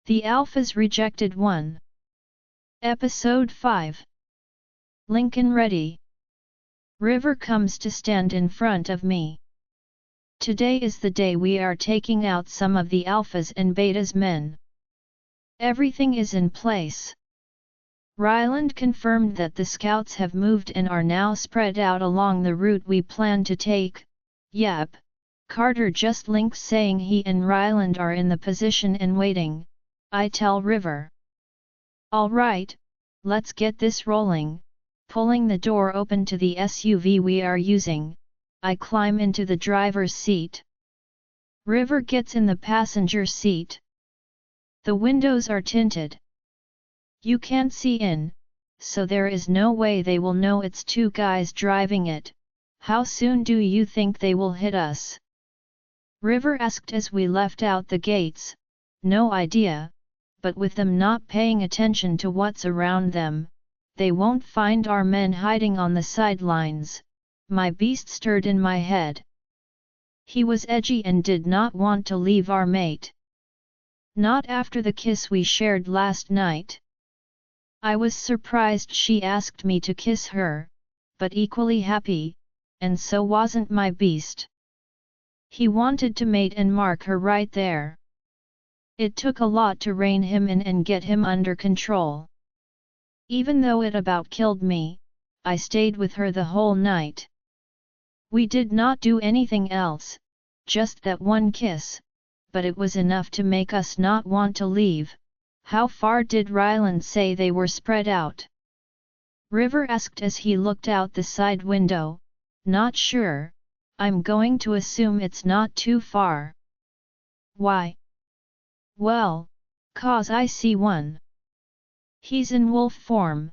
The Alpha's Rejected One. Episode 5. Lincoln ready. River comes to stand in front of me. Today is the day we are taking out some of the Alphas and Betas men. Everything is in place. Ryland confirmed that the scouts have moved and are now spread out along the route we plan to take. Yep. Carter just links saying he and Ryland are in the position and waiting. I tell River. Alright, let's get this rolling. Pulling the door open to the SUV we are using, I climb into the driver's seat. River gets in the passenger seat. The windows are tinted. You can't see in, so there is no way they will know it's two guys driving it. How soon do you think they will hit us? River asked as we left out the gates. No idea, but with them not paying attention to what's around them, they won't find our men hiding on the sidelines. My beast stirred in my head. He was edgy and did not want to leave our mate. Not after the kiss we shared last night. I was surprised she asked me to kiss her, but equally happy, and so wasn't my beast. He wanted to mate and mark her right there. It took a lot to rein him in and get him under control. Even though it about killed me, I stayed with her the whole night. We did not do anything else, just that one kiss, but it was enough to make us not want to leave. How far did Ryland say they were spread out? River asked as he looked out the side window. Not sure, I'm going to assume it's not too far. Why? Well, 'cause I see one. He's in wolf form,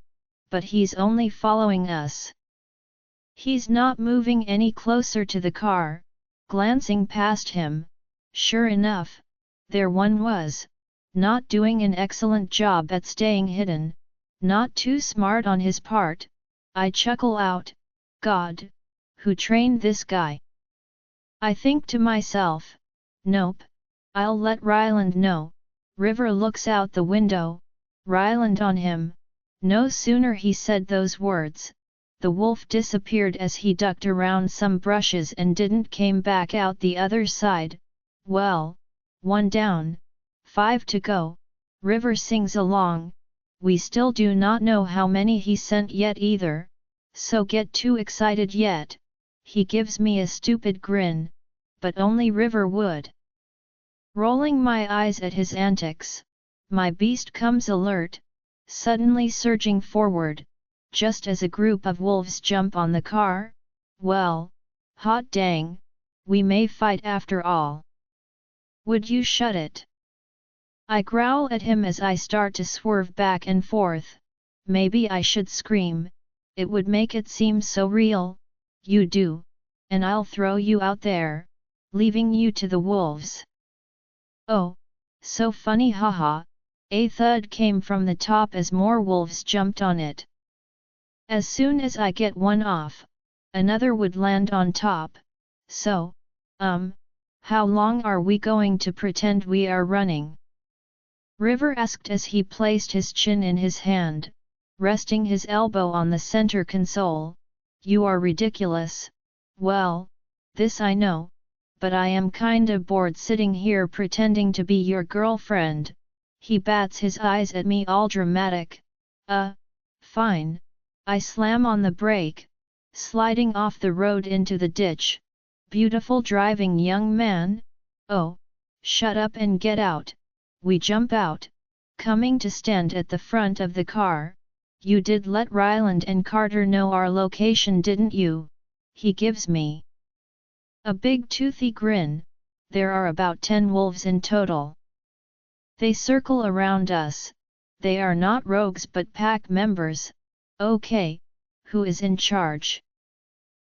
but he's only following us. He's not moving any closer to the car. Glancing past him, sure enough, there one was, not doing an excellent job at staying hidden, not too smart on his part. I chuckle out, God, who trained this guy? I think to myself, nope, I'll let Ryland know. River looks out the window, Ryland on him. No sooner he said those words, the wolf disappeared as he ducked around some brushes and didn't came back out the other side. Well, 1 down, 5 to go, River sings along. We still do not know how many he sent yet either, so get too excited yet. He gives me a stupid grin, but only River would. Rolling my eyes at his antics, my beast comes alert, suddenly surging forward, just as a group of wolves jump on the car. Well, hot dang, we may fight after all. Would you shut it? I growl at him as I start to swerve back and forth. Maybe I should scream, it would make it seem so real. You do, and I'll throw you out there, leaving you to the wolves. Oh, so funny, haha. A thud came from the top as more wolves jumped on it. As soon as I get one off, another would land on top. So, how long are we going to pretend we are running? River asked as he placed his chin in his hand, resting his elbow on the center console. You are ridiculous. Well, this I know, but I am kinda bored sitting here pretending to be your girlfriend. He bats his eyes at me all dramatic. Fine. I slam on the brake, sliding off the road into the ditch. Beautiful driving, young man. Oh, shut up and get out. We jump out, coming to stand at the front of the car. You did let Ryland and Carter know our location, didn't you? He gives me a big toothy grin. There are about 10 wolves in total. They circle around us. They are not rogues but pack members. Okay, who is in charge?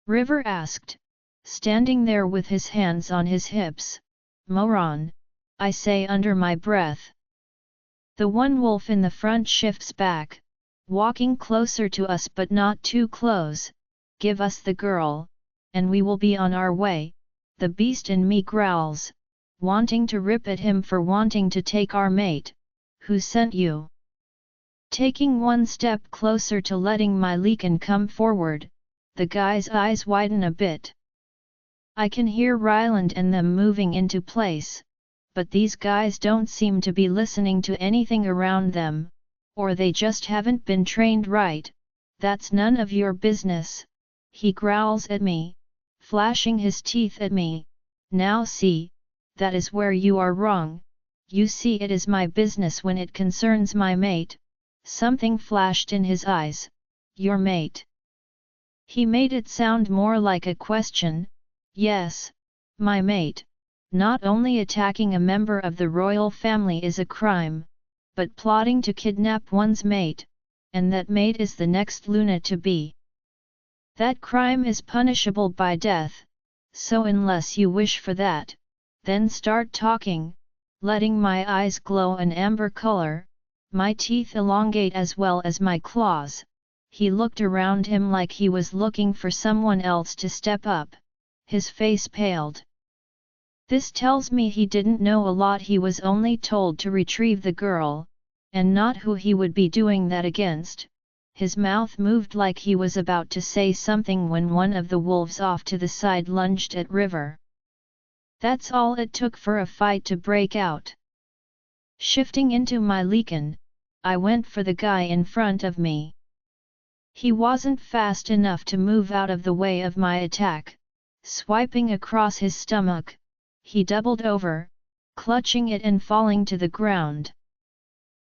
River asked, standing there with his hands on his hips. Moron, I say under my breath. The one wolf in the front shifts back, walking closer to us but not too close. Give us the girl, and we will be on our way. The beast in me growls, wanting to rip at him for wanting to take our mate, Who sent you? Taking one step closer to letting my Lincoln come forward, the guy's eyes widen a bit. I can hear Ryland and them moving into place, but these guys don't seem to be listening to anything around them, or they just haven't been trained right. That's none of your business, he growls at me, flashing his teeth at me. Now see, that is where you are wrong. You see, it is my business when it concerns my mate. Something flashed in his eyes. Your mate? He made it sound more like a question. Yes, my mate. Not only attacking a member of the royal family is a crime, but plotting to kidnap one's mate, and that mate is the next Luna to be. That crime is punishable by death, so unless you wish for that, then start talking, letting my eyes glow an amber color, my teeth elongate as well as my claws. He looked around him like he was looking for someone else to step up. His face paled. This tells me he didn't know a lot. He was only told to retrieve the girl, and not who he would be doing that against. His mouth moved like he was about to say something when one of the wolves off to the side lunged at River. That's all it took for a fight to break out. Shifting into my Lincoln, I went for the guy in front of me. He wasn't fast enough to move out of the way of my attack. Swiping across his stomach, he doubled over, clutching it and falling to the ground.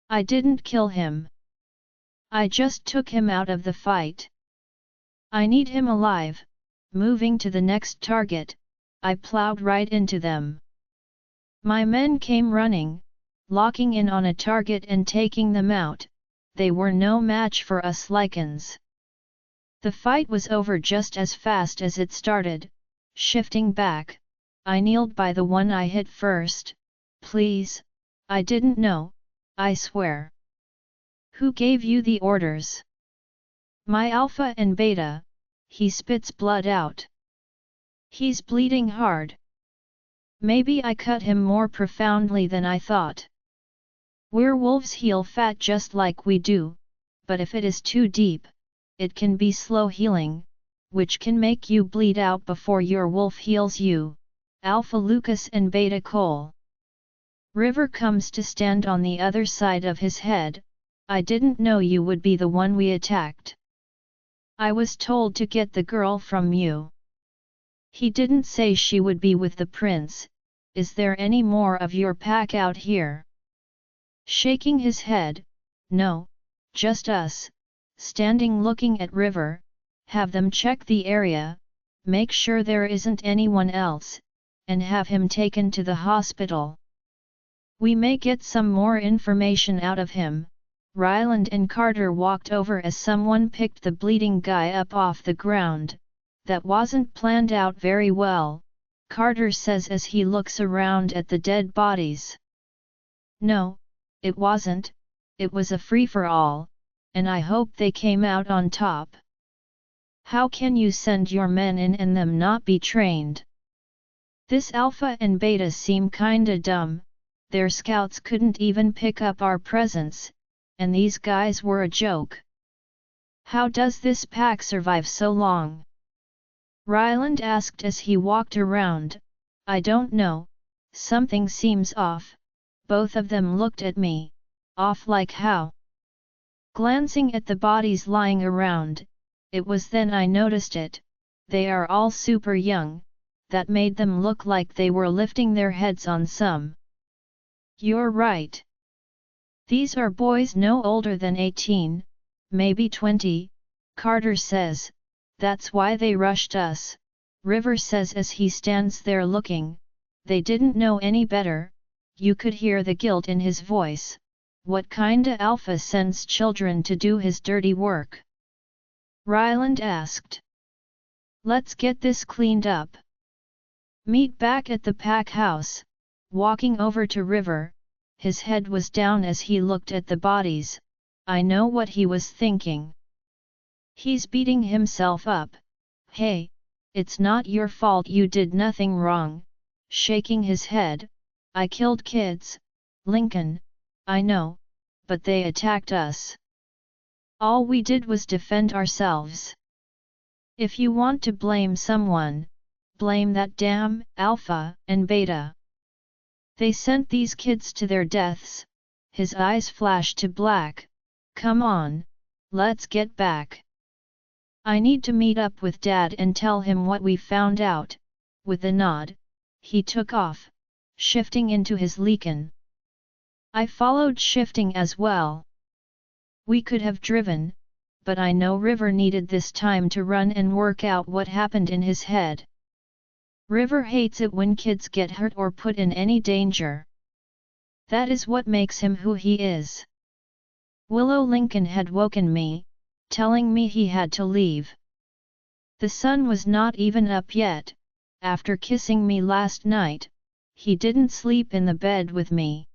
I didn't kill him. I just took him out of the fight. I need him alive. Moving to the next target, I plowed right into them. My men came running, locking in on a target and taking them out. They were no match for us Lycans. The fight was over just as fast as it started. Shifting back, I kneeled by the one I hit first. Please, I didn't know, I swear. Who gave you the orders? My Alpha and Beta. He spits blood out. He's bleeding hard. Maybe I cut him more profoundly than I thought. Werewolves heal fat just like we do, but if it is too deep, it can be slow healing, which can make you bleed out before your wolf heals you. Alpha Lucas and Beta Cole. River comes to stand on the other side of his head. I didn't know you would be the one we attacked. I was told to get the girl from you. He didn't say she would be with the prince. Is there any more of your pack out here? Shaking his head, no, just us, standing looking at River. Have them check the area, make sure there isn't anyone else, and have him taken to the hospital. We may get some more information out of him. Ryland and Carter walked over as someone picked the bleeding guy up off the ground. That wasn't planned out very well, Carter says as he looks around at the dead bodies. No, it wasn't. It was a free-for-all, and I hope they came out on top. How can you send your men in and them not be trained? This Alpha and Beta seem kinda dumb. Their scouts couldn't even pick up our presence, and these guys were a joke. How does this pack survive so long? Ryland asked as he walked around. I don't know. Something seems off. Both of them looked at me. Off like how? Glancing at the bodies lying around, it was then I noticed it. They are all super young. That made them look like they were lifting their heads on some. You're right. These are boys no older than 18, maybe 20, Carter says. That's why they rushed us, River says as he stands there looking. They didn't know any better. You could hear the guilt in his voice. What kinda alpha sends children to do his dirty work? Ryland asked. Let's get this cleaned up. Meet back at the pack house. Walking over to River, his head was down as he looked at the bodies. I know what he was thinking. He's beating himself up. Hey, it's not your fault, you did nothing wrong. Shaking his head, I killed kids, Lincoln, I know, but they attacked us. All we did was defend ourselves. If you want to blame someone, blame that damn Alpha and Beta. They sent these kids to their deaths. His eyes flashed to black. Come on, let's get back. I need to meet up with Dad and tell him what we found out. With a nod, he took off, shifting into his Leakin. I followed, shifting as well. We could have driven, but I know River needed this time to run and work out what happened in his head. River hates it when kids get hurt or put in any danger. That is what makes him who he is. Willow Lincoln had woken me, telling me he had to leave. The sun was not even up yet. After kissing me last night, he didn't sleep in the bed with me.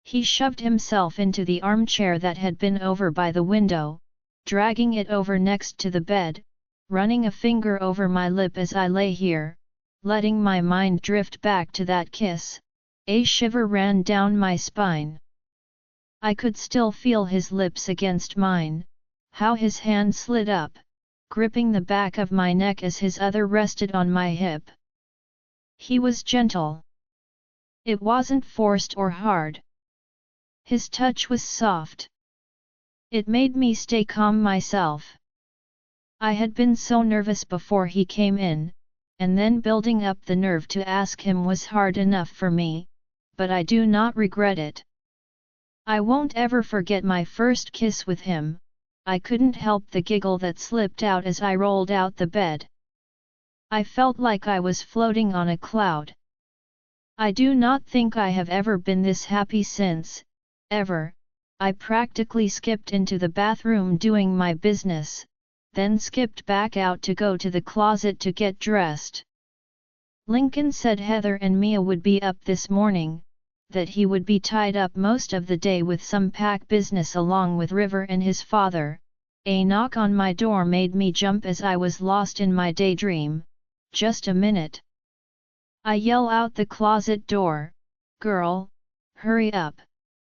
He shoved himself into the armchair that had been over by the window, dragging it over next to the bed, running a finger over my lip as I lay here, letting my mind drift back to that kiss. A shiver ran down my spine. I could still feel his lips against mine, how his hand slid up, gripping the back of my neck as his other rested on my hip. He was gentle. It wasn't forced or hard. His touch was soft. It made me stay calm myself. I had been so nervous before he came in, and then building up the nerve to ask him was hard enough for me, but I do not regret it. I won't ever forget my first kiss with him. I couldn't help the giggle that slipped out as I rolled out the bed. I felt like I was floating on a cloud. I do not think I have ever been this happy since, ever. I practically skipped into the bathroom doing my business, then skipped back out to go to the closet to get dressed. Lincoln said Heather and Mia would be up this morning, that he would be tied up most of the day with some pack business along with River and his father. A knock on my door made me jump as I was lost in my daydream. Just a minute. I yell out the closet door, "Girl, hurry up,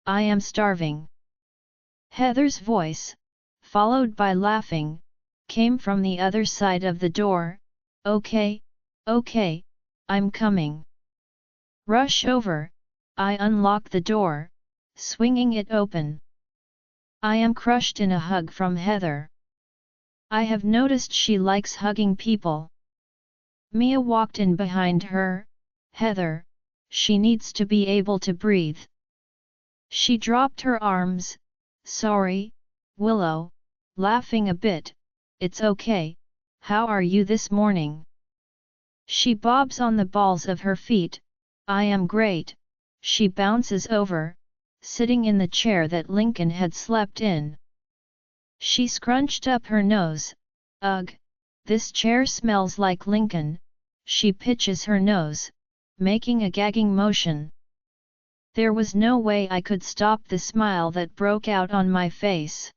I am starving." Heather's voice, followed by laughing, came from the other side of the door. Okay, I'm coming. Rush over. I unlock the door, swinging it open. I am crushed in a hug from Heather. I have noticed she likes hugging people. Mia walked in behind her. Heather, she needs to be able to breathe. She dropped her arms. Sorry, Willow, laughing a bit. It's okay, how are you this morning? She bobs on the balls of her feet. I am great. She bounces over, sitting in the chair that Lincoln had slept in. She scrunched up her nose. Ugh, this chair smells like Lincoln. She pitches her nose, making a gagging motion. There was no way I could stop the smile that broke out on my face.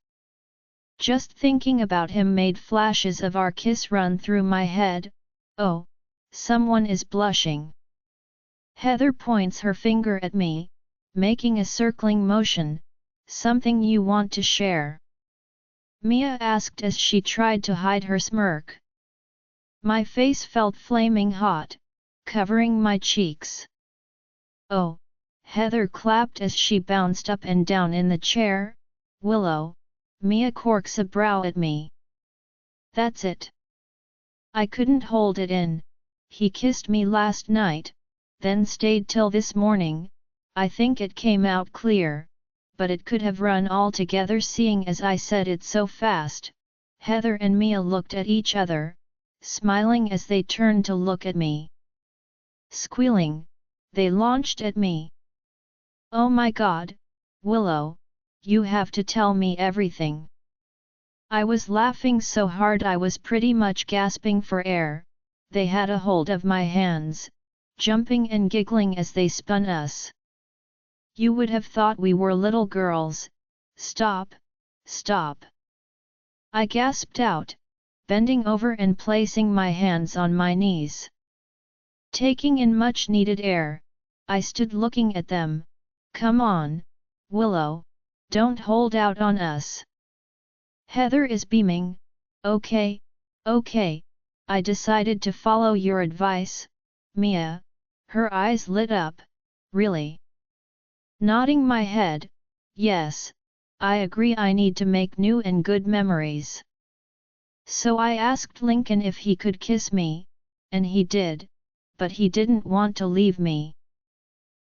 Just thinking about him made flashes of our kiss run through my head. Oh, someone is blushing. Heather points her finger at me, making a circling motion. Something you want to share? Mia asked as she tried to hide her smirk. My face felt flaming hot, covering my cheeks. Oh, Heather clapped as she bounced up and down in the chair. Willow, Mia corks a brow at me. That's it. I couldn't hold it in. He kissed me last night, then stayed till this morning. I think it came out clear, but it could have run all together seeing as I said it so fast. Heather and Mia looked at each other, smiling as they turned to look at me. Squealing, they launched at me. Oh my God, Willow, you have to tell me everything. I was laughing so hard I was pretty much gasping for air. They had a hold of my hands, jumping and giggling as they spun us. You would have thought we were little girls. Stop, stop. I gasped out, bending over and placing my hands on my knees. Taking in much needed air, I stood looking at them. Come on, Willow, Don't hold out on us. Heather is beaming. Okay, okay, I decided to follow your advice, Mia. Her eyes lit up. Really? Nodding my head, yes, I agree, I need to make new and good memories. So I asked Lincoln if he could kiss me, and he did, but he didn't want to leave me.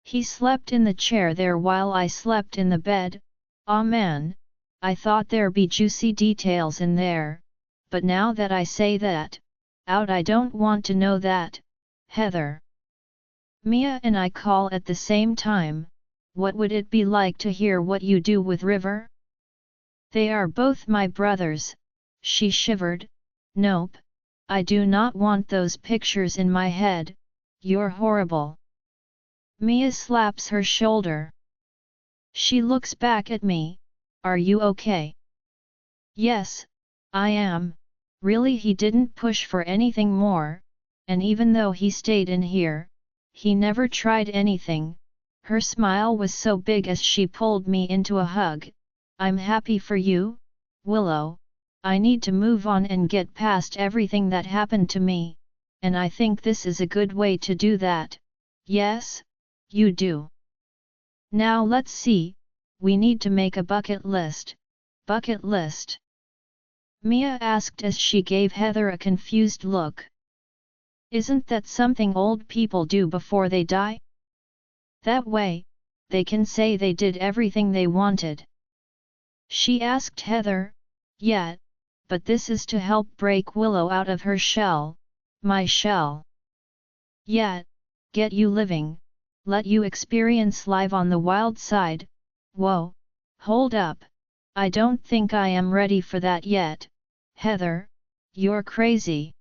He slept in the chair there while I slept in the bed. Aw man, I thought there'd be juicy details in there, but now that I say that out, I don't want to know that, Heather. Mia and I call at the same time. What would it be like to hear what you do with River? They are both my brothers, she shivered. Nope, I do not want those pictures in my head, you're horrible. Mia slaps her shoulder. She looks back at me, are you okay? Yes, I am. Really, he didn't push for anything more, and even though he stayed in here, he never tried anything. Her smile was so big as she pulled me into a hug. I'm happy for you, Willow. I need to move on and get past everything that happened to me, and I think this is a good way to do that. Yes, you do. Now let's see, we need to make a bucket list. Bucket list? Mia asked as she gave Heather a confused look. Isn't that something old people do before they die? That way, they can say they did everything they wanted. She asked Heather. Yeah, but this is to help break Willow out of her shell, my shell. Yeah, get you living, let you experience life on the wild side. Whoa, hold up, I don't think I am ready for that yet, Heather, you're crazy.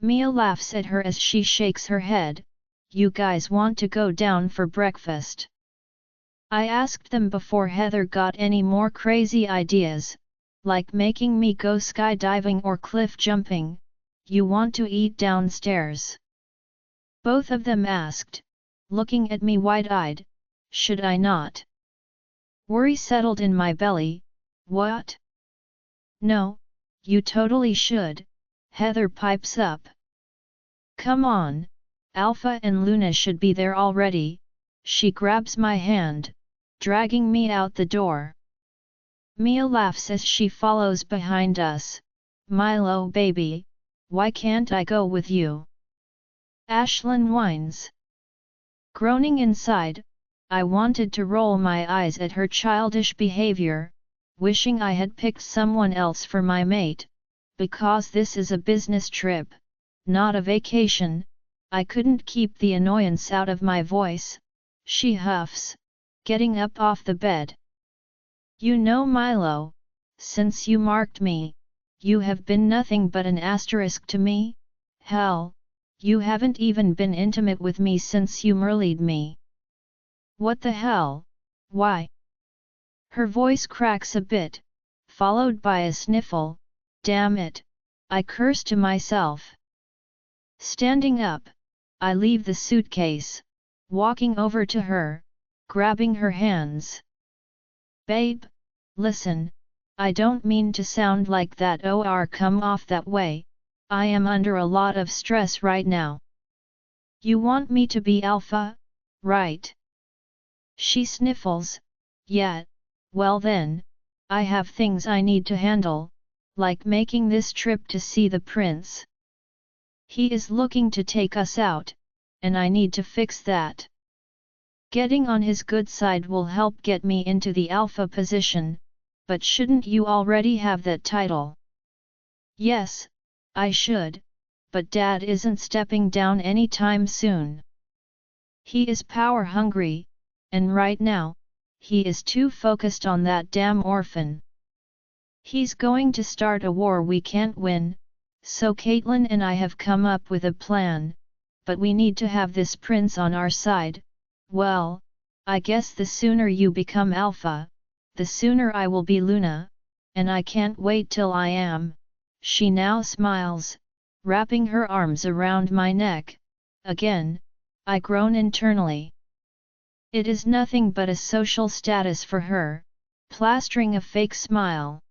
Mia laughs at her as she shakes her head. You guys want to go down for breakfast? I asked them before Heather got any more crazy ideas, like making me go skydiving or cliff jumping. You want to eat downstairs? Both of them asked, looking at me wide-eyed. Should I not? Worry settled in my belly. What? No, you totally should, Heather pipes up. Come on, Alpha and Luna should be there already. She grabs my hand, dragging me out the door. Mia laughs as she follows behind us. Milo baby, why can't I go with you? Ashlyn whines. Groaning inside, I wanted to roll my eyes at her childish behavior, wishing I had picked someone else for my mate, because this is a business trip, not a vacation. I couldn't keep the annoyance out of my voice. She huffs, getting up off the bed. You know, Milo, since you marked me, you have been nothing but an asterisk to me. Hell, you haven't even been intimate with me since you murlered me. What the hell? Why? Her voice cracks a bit, followed by a sniffle. Damn it, I curse to myself. Standing up, I leave the suitcase, walking over to her, grabbing her hands. Babe, listen, I don't mean to sound like that or come off that way, I am under a lot of stress right now. You want me to be alpha, right? She sniffles. Yeah, well then, I have things I need to handle, like making this trip to see the prince. He is looking to take us out, and I need to fix that. Getting on his good side will help get me into the alpha position, but shouldn't you already have that title? Yes, I should, but Dad isn't stepping down anytime soon. He is power hungry, and right now, he is too focused on that damn orphan. He's going to start a war we can't win, so Caitlin and I have come up with a plan, but we need to have this prince on our side. Well, I guess the sooner you become alpha, the sooner I will be Luna, and I can't wait till I am. She now smiles, wrapping her arms around my neck. Again, I groan internally. It is nothing but a social status for her, plastering a fake smile.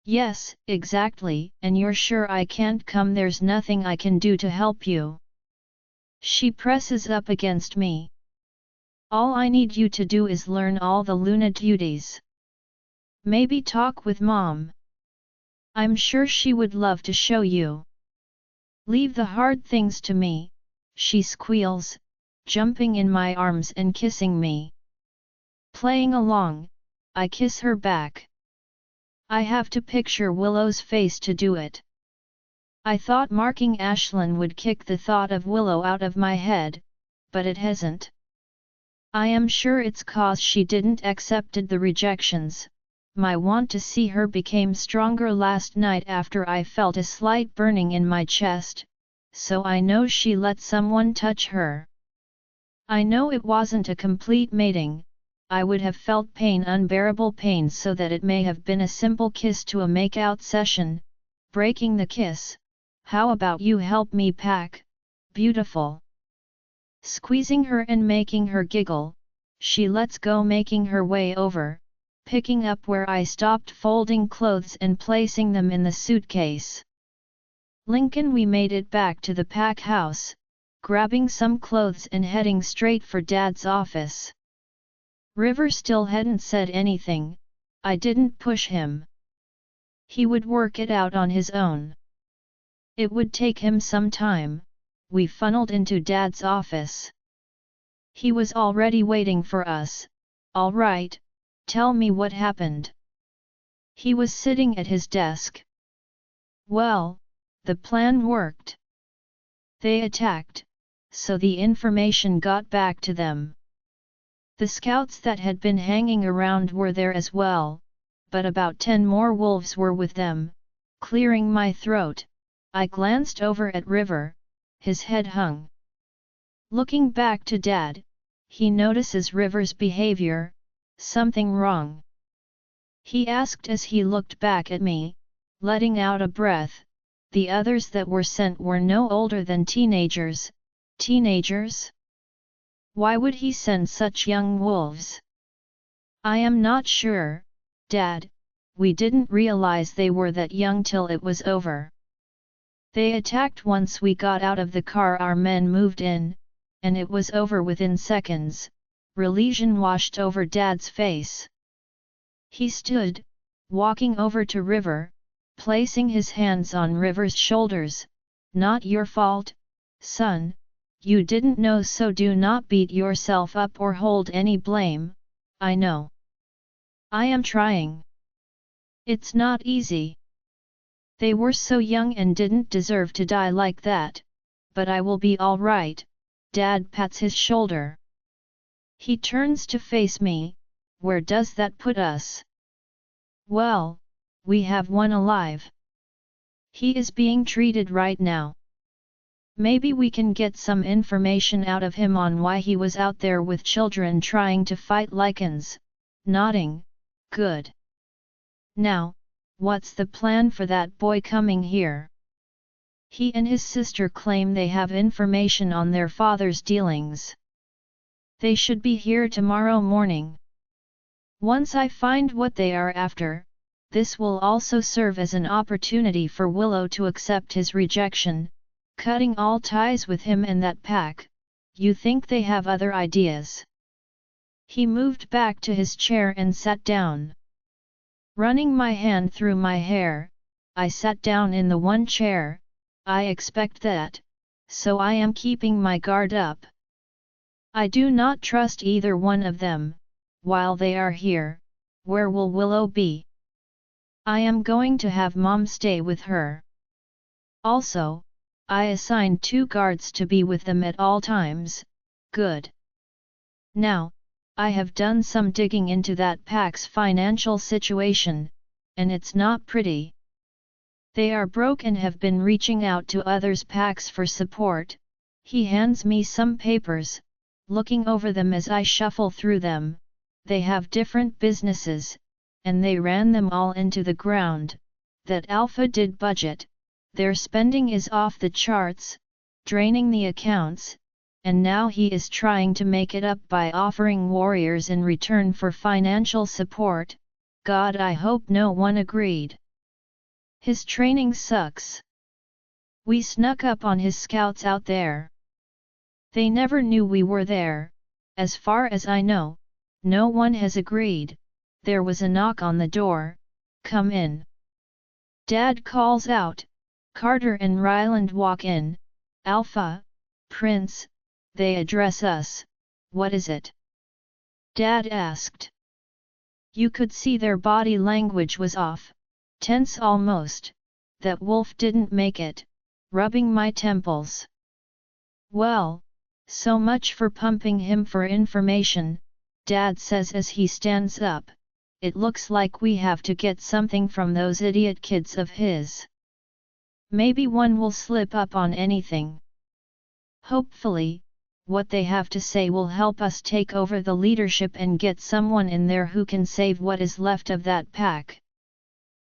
Yes, exactly, and you're sure I can't come? There's nothing I can do to help you. She presses up against me. All I need you to do is learn all the Luna duties. Maybe talk with Mom. I'm sure she would love to show you. Leave the hard things to me, she squeals, jumping in my arms and kissing me. Playing along, I kiss her back. I have to picture Willow's face to do it. I thought marking Ashlyn would kick the thought of Willow out of my head, but it hasn't. I am sure it's cause she didn't accepted the rejections. My want to see her became stronger last night after I felt a slight burning in my chest, so I know she let someone touch her. I know it wasn't a complete mating. I would have felt pain, unbearable pain, so that it may have been a simple kiss to a make-out session, breaking the kiss. How about you help me pack, beautiful? Squeezing her and making her giggle, she lets go, making her way over, picking up where I stopped, folding clothes and placing them in the suitcase. Lincoln, we made it back to the pack house, grabbing some clothes and heading straight for Dad's office. River still hadn't said anything. I didn't push him. He would work it out on his own. It would take him some time. We funneled into Dad's office. He was already waiting for us. All right, tell me what happened. He was sitting at his desk. Well, the plan worked. They attacked, so the information got back to them. The scouts that had been hanging around were there as well, but about 10 more wolves were with them. Clearing my throat, I glanced over at River, his head hung. Looking back to Dad, he notices River's behavior. Something wrong? He asked as he looked back at me, letting out a breath. The others that were sent were no older than teenagers. Teenagers? Why would he send such young wolves? I am not sure, Dad. We didn't realize they were that young till it was over. They attacked once we got out of the car. Our men moved in, and it was over within seconds. Religion washed over Dad's face. He stood, walking over to River, placing his hands on River's shoulders. Not your fault, son. You didn't know, so do not beat yourself up or hold any blame. I know. I am trying. It's not easy. They were so young and didn't deserve to die like that. But I will be all right. Dad pats his shoulder. He turns to face me. Where does that put us? Well, we have one alive. He is being treated right now. Maybe we can get some information out of him on why he was out there with children trying to fight lichens. Nodding. Good. Now, what's the plan for that boy coming here? He and his sister claim they have information on their father's dealings. They should be here tomorrow morning. Once I find what they are after, this will also serve as an opportunity for Willow to accept his rejection, cutting all ties with him and that pack. You think they have other ideas? He moved back to his chair and sat down. Running my hand through my hair, I sat down in the one chair. I expect that, so I am keeping my guard up. I do not trust either one of them. While they are here, where will Willow be? I am going to have Mom stay with her. Also, I assigned 2 guards to be with them at all times. Good. Now, I have done some digging into that pack's financial situation, and it's not pretty. They are broke and have been reaching out to others' packs for support. He hands me some papers, looking over them as I shuffle through them. They have different businesses, and they ran them all into the ground. That Alpha did budget. Their spending is off the charts, draining the accounts. and now he is trying to make it up by offering warriors in return for financial support. God, I hope no one agreed. His training sucks. We snuck up on his scouts out there. They never knew we were there. As far as I know, no one has agreed. There was a knock on the door. Come in. Dad calls out. Carter and Ryland walk in. Alpha, Prince, they address us. What is it? Dad asked. You could see their body language was off, tense almost. That wolf didn't make it, rubbing my temples. Well, so much for pumping him for information, Dad says as he stands up. It looks like we have to get something from those idiot kids of his. Maybe one will slip up on anything. Hopefully, what they have to say will help us take over the leadership and get someone in there who can save what is left of that pack.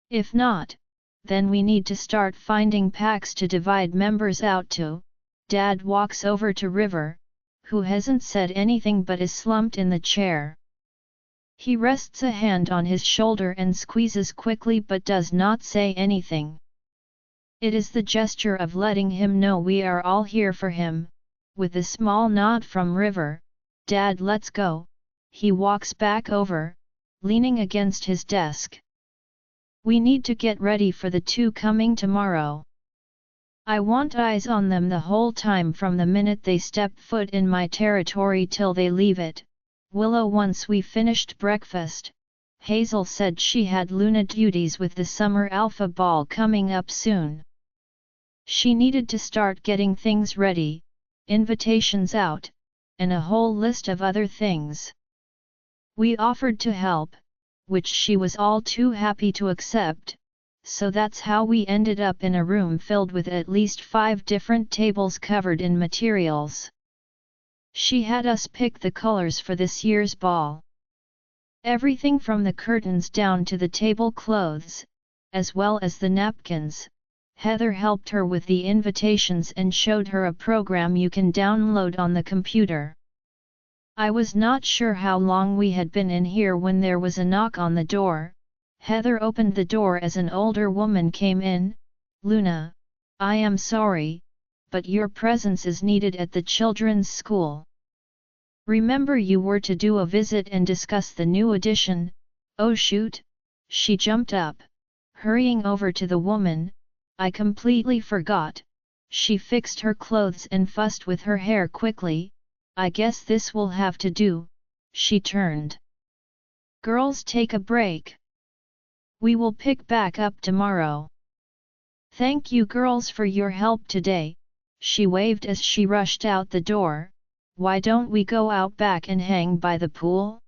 If not, then we need to start finding packs to divide members out to. Dad walks over to River, who hasn't said anything but is slumped in the chair. He rests a hand on his shoulder and squeezes quickly but does not say anything. It is the gesture of letting him know we are all here for him. With a small nod from River, Dad lets go. He walks back over, leaning against his desk. We need to get ready for the two coming tomorrow. I want eyes on them the whole time from the minute they step foot in my territory till they leave it. Willow, once we finished breakfast, Hazel said she had Luna duties with the summer alpha ball coming up soon. She needed to start getting things ready, invitations out, and a whole list of other things. We offered to help, which she was all too happy to accept, so that's how we ended up in a room filled with at least 5 different tables covered in materials. She had us pick the colors for this year's ball. Everything from the curtains down to the tablecloths, as well as the napkins. Heather helped her with the invitations and showed her a program you can download on the computer. I was not sure how long we had been in here when there was a knock on the door. Heather opened the door as an older woman came in. Luna, I am sorry, but your presence is needed at the children's school. Remember you were to do a visit and discuss the new addition. Oh shoot, she jumped up, hurrying over to the woman. I completely forgot. She fixed her clothes and fussed with her hair quickly. I guess this will have to do. She turned. Girls, take a break. We will pick back up tomorrow. Thank you girls for your help today, she waved as she rushed out the door. Why don't we go out back and hang by the pool?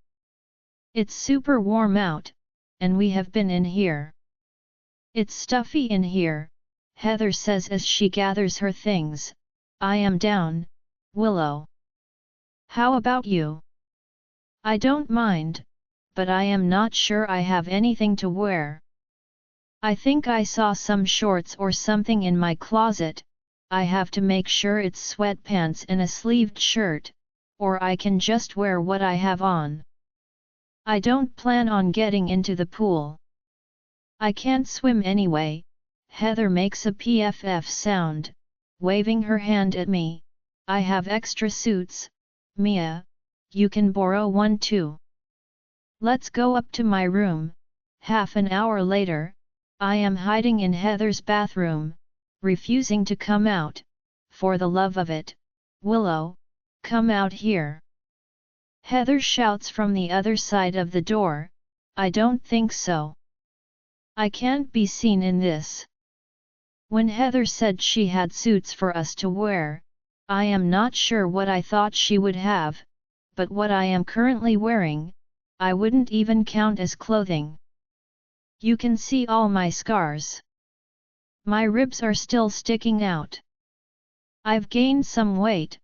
It's super warm out, and we have been in here. It's stuffy in here, Heather says as she gathers her things. I am down, Willow. How about you? I don't mind, but I am not sure I have anything to wear. I think I saw some shorts or something in my closet. I have to make sure it's sweatpants and a sleeved shirt, or I can just wear what I have on. I don't plan on getting into the pool. I can't swim anyway. Heather makes a PFF sound, waving her hand at me. I have extra suits. Mia, you can borrow one too. Let's go up to my room. Half an hour later, I am hiding in Heather's bathroom, refusing to come out. For the love of it, Willow, come out here. Heather shouts from the other side of the door. I don't think so. I can't be seen in this. When Heather said she had suits for us to wear, I am not sure what I thought she would have, but what I am currently wearing, I wouldn't even count as clothing. You can see all my scars. My ribs are still sticking out. I've gained some weight,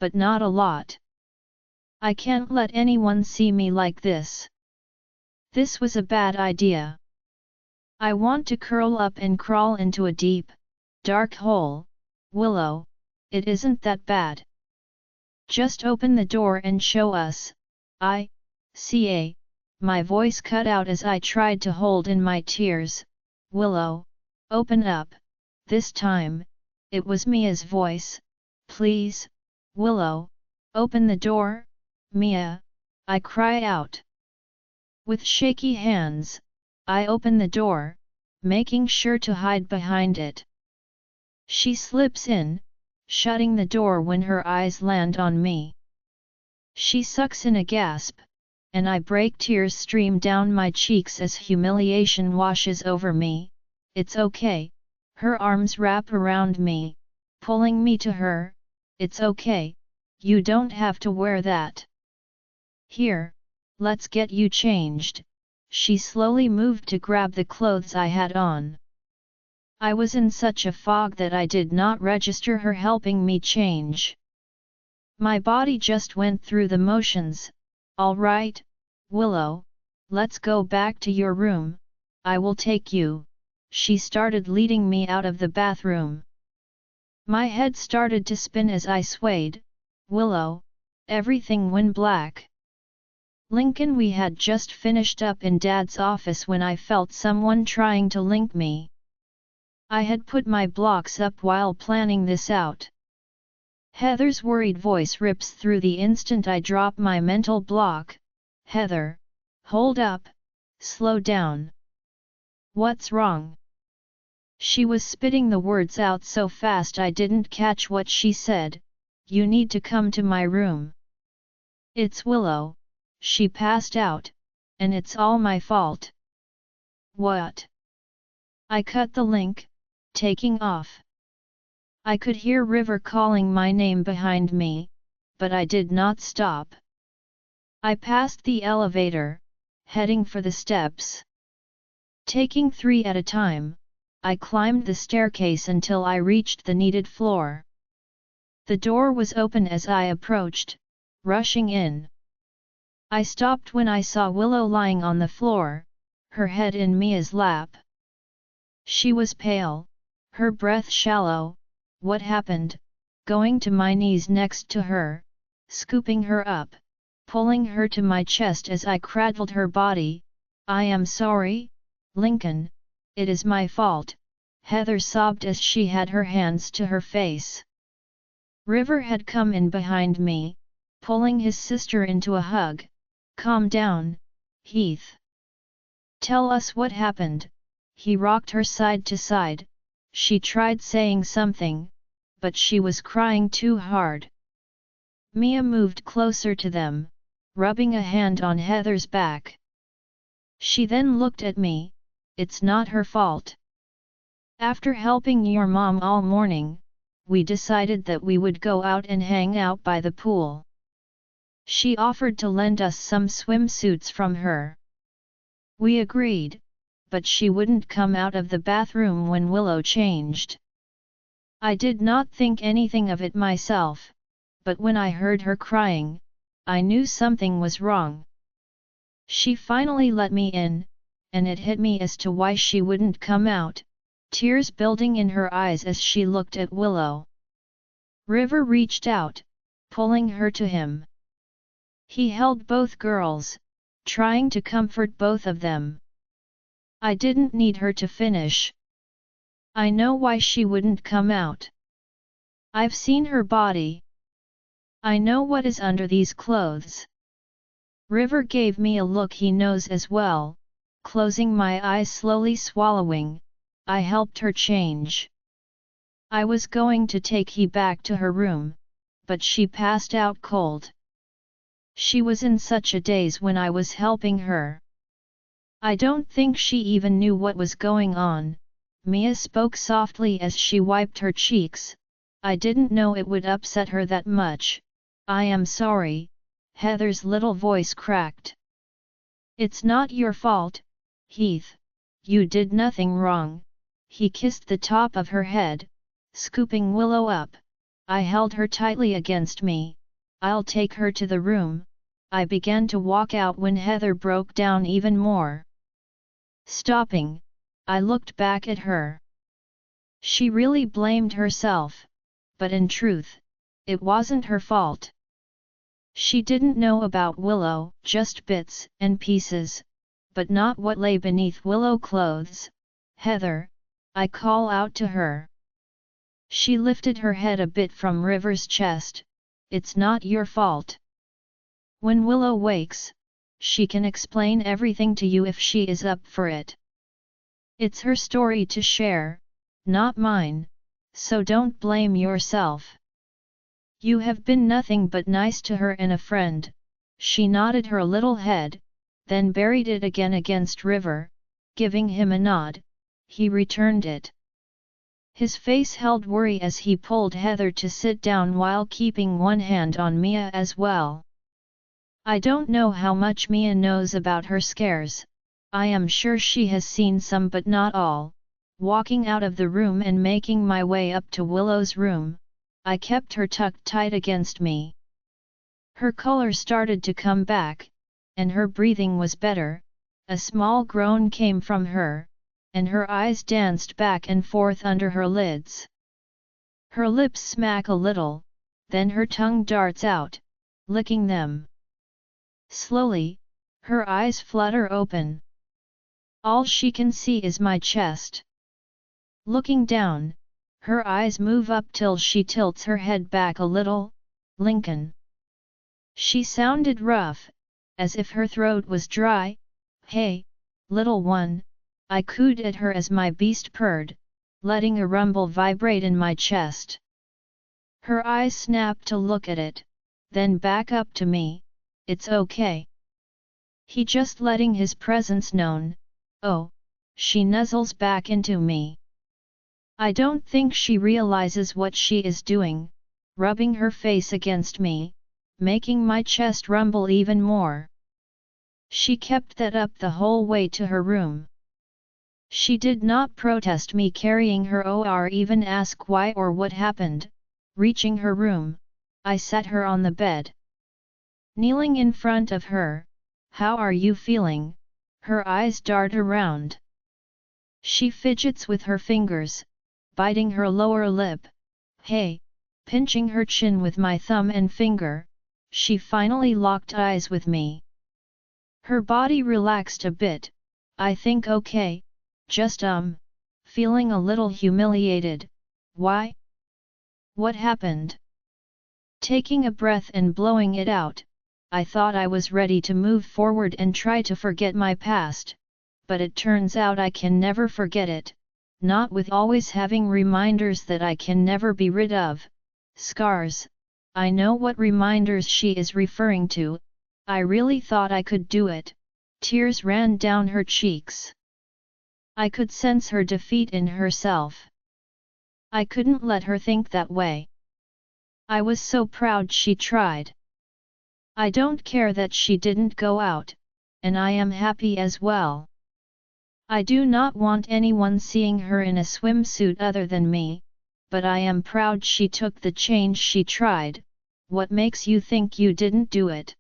but not a lot. I can't let anyone see me like this. This was a bad idea. I want to curl up and crawl into a deep, dark hole. Willow, it isn't that bad. Just open the door and show us. My voice cut out as I tried to hold in my tears. Willow, open up. This time, it was Mia's voice. Please, Willow, open the door. Mia, I cry out. With shaky hands, I open the door, making sure to hide behind it. She slips in, shutting the door when her eyes land on me. She sucks in a gasp, and I break. Tears stream down my cheeks as humiliation washes over me. It's okay. Her arms wrap around me, pulling me to her. It's okay, you don't have to wear that. Here, let's get you changed. She slowly moved to grab the clothes I had on. I was in such a fog that I did not register her helping me change. My body just went through the motions. All right, Willow, let's go back to your room. I will take you. She started leading me out of the bathroom. My head started to spin as I swayed. Willow, everything went black. Lincoln, we had just finished up in Dad's office when I felt someone trying to link me. I had put my blocks up while planning this out. Heather's worried voice rips through the instant I drop my mental block. Heather, hold up, slow down. What's wrong? She was spitting the words out so fast I didn't catch what she said. You need to come to my room. It's Willow. She passed out, and it's all my fault. What? I cut the link, taking off. I could hear River calling my name behind me, but I did not stop. I passed the elevator, heading for the steps. Taking 3 at a time, I climbed the staircase until I reached the needed floor. The door was open as I approached, rushing in. I stopped when I saw Willow lying on the floor, her head in Mia's lap. She was pale, her breath shallow. What happened? Going to my knees next to her, scooping her up, pulling her to my chest as I cradled her body. I am sorry, Lincoln, it is my fault, Heather sobbed as she had her hands to her face. River had come in behind me, pulling his sister into a hug. Calm down, Heath. Tell us what happened. He rocked her side to side. She tried saying something, but she was crying too hard. Mia moved closer to them, rubbing a hand on Heather's back. She then looked at me. It's not her fault. After helping your mom all morning, we decided that we would go out and hang out by the pool. She offered to lend us some swimsuits from her. We agreed, but she wouldn't come out of the bathroom when Willow changed. I did not think anything of it myself, but when I heard her crying, I knew something was wrong. She finally let me in, and it hit me as to why she wouldn't come out, tears building in her eyes as she looked at Willow. River reached out, pulling her to him. He held both girls, trying to comfort both of them. I didn't need her to finish. I know why she wouldn't come out. I've seen her body. I know what is under these clothes. River gave me a look he knows as well, closing my eyes, slowly swallowing. I helped her change. I was going to take he back to her room, but she passed out cold. She was in such a daze when I was helping her. I don't think she even knew what was going on. Mia spoke softly as she wiped her cheeks. I didn't know it would upset her that much. I am sorry, Heather's little voice cracked. It's not your fault, Heath. You did nothing wrong. He kissed the top of her head, scooping Willow up. I held her tightly against me. I'll take her to the room. I began to walk out when Heather broke down even more. Stopping, I looked back at her. She really blamed herself, but in truth, it wasn't her fault. She didn't know about Willow, just bits and pieces, but not what lay beneath Willow clothes. "Heather," I call out to her. She lifted her head a bit from River's chest. "It's not your fault. When Willow wakes, she can explain everything to you if she is up for it. It's her story to share, not mine, so don't blame yourself. You have been nothing but nice to her and a friend." She nodded her little head, then buried it again against River, giving him a nod. He returned it. His face held worry as he pulled Heather to sit down while keeping one hand on Mia as well. I don't know how much Mia knows about her scares. I am sure she has seen some but not all. Walking out of the room and making my way up to Willow's room, I kept her tucked tight against me. Her color started to come back, and her breathing was better. A small groan came from her, and her eyes danced back and forth under her lids. Her lips smack a little, then her tongue darts out, licking them. Slowly, her eyes flutter open. All she can see is my chest. Looking down, her eyes move up till she tilts her head back a little. "Lincoln." She sounded rough, as if her throat was dry. "Hey, little one," I cooed at her as my beast purred, letting a rumble vibrate in my chest. Her eyes snapped to look at it, then back up to me. "It's okay. He just letting his presence known." "Oh," she nuzzles back into me. I don't think she realizes what she is doing, rubbing her face against me, making my chest rumble even more. She kept that up the whole way to her room. She did not protest me carrying her or even ask why or what happened. Reaching her room, I sat her on the bed. Kneeling in front of her, "How are you feeling?" Her eyes dart around. She fidgets with her fingers, biting her lower lip. "Hey," pinching her chin with my thumb and finger, she finally locked eyes with me. Her body relaxed a bit. "I think okay, just feeling a little humiliated." "Why? What happened?" Taking a breath and blowing it out, I thought I was ready to move forward and try to forget my past, but it turns out I can never forget it, not with always having reminders that I can never be rid of. Scars. I know what reminders she is referring to. I really thought I could do it. Tears ran down her cheeks. I could sense her defeat in herself. I couldn't let her think that way. I was so proud she tried. I don't care that she didn't go out, and I am happy as well. I do not want anyone seeing her in a swimsuit other than me, but I am proud she took the change she tried. What makes you think you didn't do it?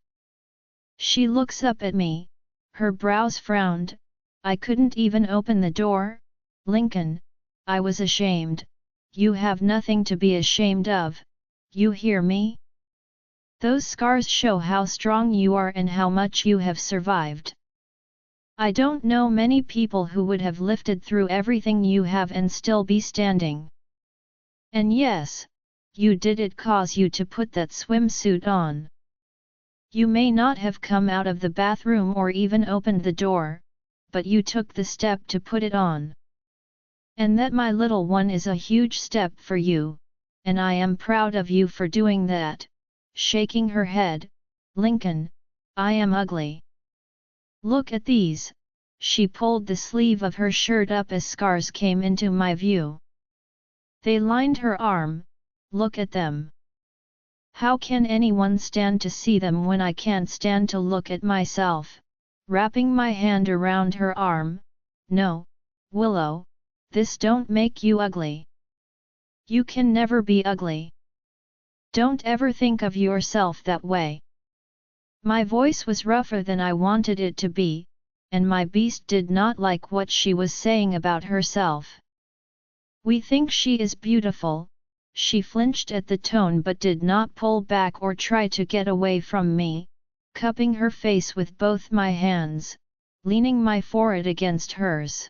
She looks up at me, her brows frowned. I couldn't even open the door. "Lincoln, I was ashamed." "You have nothing to be ashamed of. You hear me? Those scars show how strong you are and how much you have survived. I don't know many people who would have lifted through everything you have and still be standing. And yes, you did it cause you to put that swimsuit on. You may not have come out of the bathroom or even opened the door, but you took the step to put it on. And that, my little one, is a huge step for you, and I am proud of you for doing that." Shaking her head, "Lincoln, I am ugly. Look at these." She pulled the sleeve of her shirt up as scars came into my view. They lined her arm. "Look at them. How can anyone stand to see them when I can't stand to look at myself?" Wrapping my hand around her arm, "No, Willow, this don't make you ugly. You can never be ugly. Don't ever think of yourself that way." My voice was rougher than I wanted it to be, and my beast did not like what she was saying about herself. "We think she is beautiful," She flinched at the tone but did not pull back or try to get away from me, cupping her face with both my hands, leaning my forehead against hers.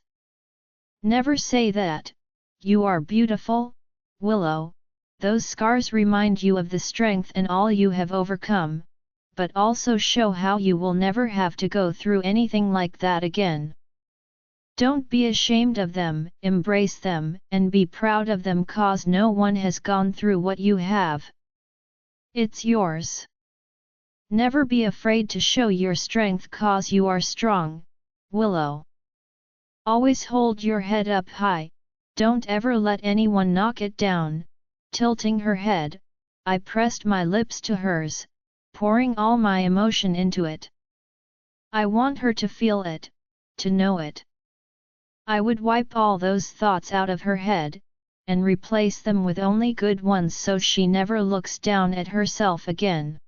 "Never say that, you are beautiful, Willow, those scars remind you of the strength and all you have overcome, but also show how you will never have to go through anything like that again. Don't be ashamed of them, embrace them and be proud of them cause no one has gone through what you have. It's yours. Never be afraid to show your strength cause you are strong, Willow. Always hold your head up high, don't ever let anyone knock it down." Tilting her head, I pressed my lips to hers, pouring all my emotion into it. I want her to feel it, to know it. I would wipe all those thoughts out of her head, and replace them with only good ones so she never looks down at herself again.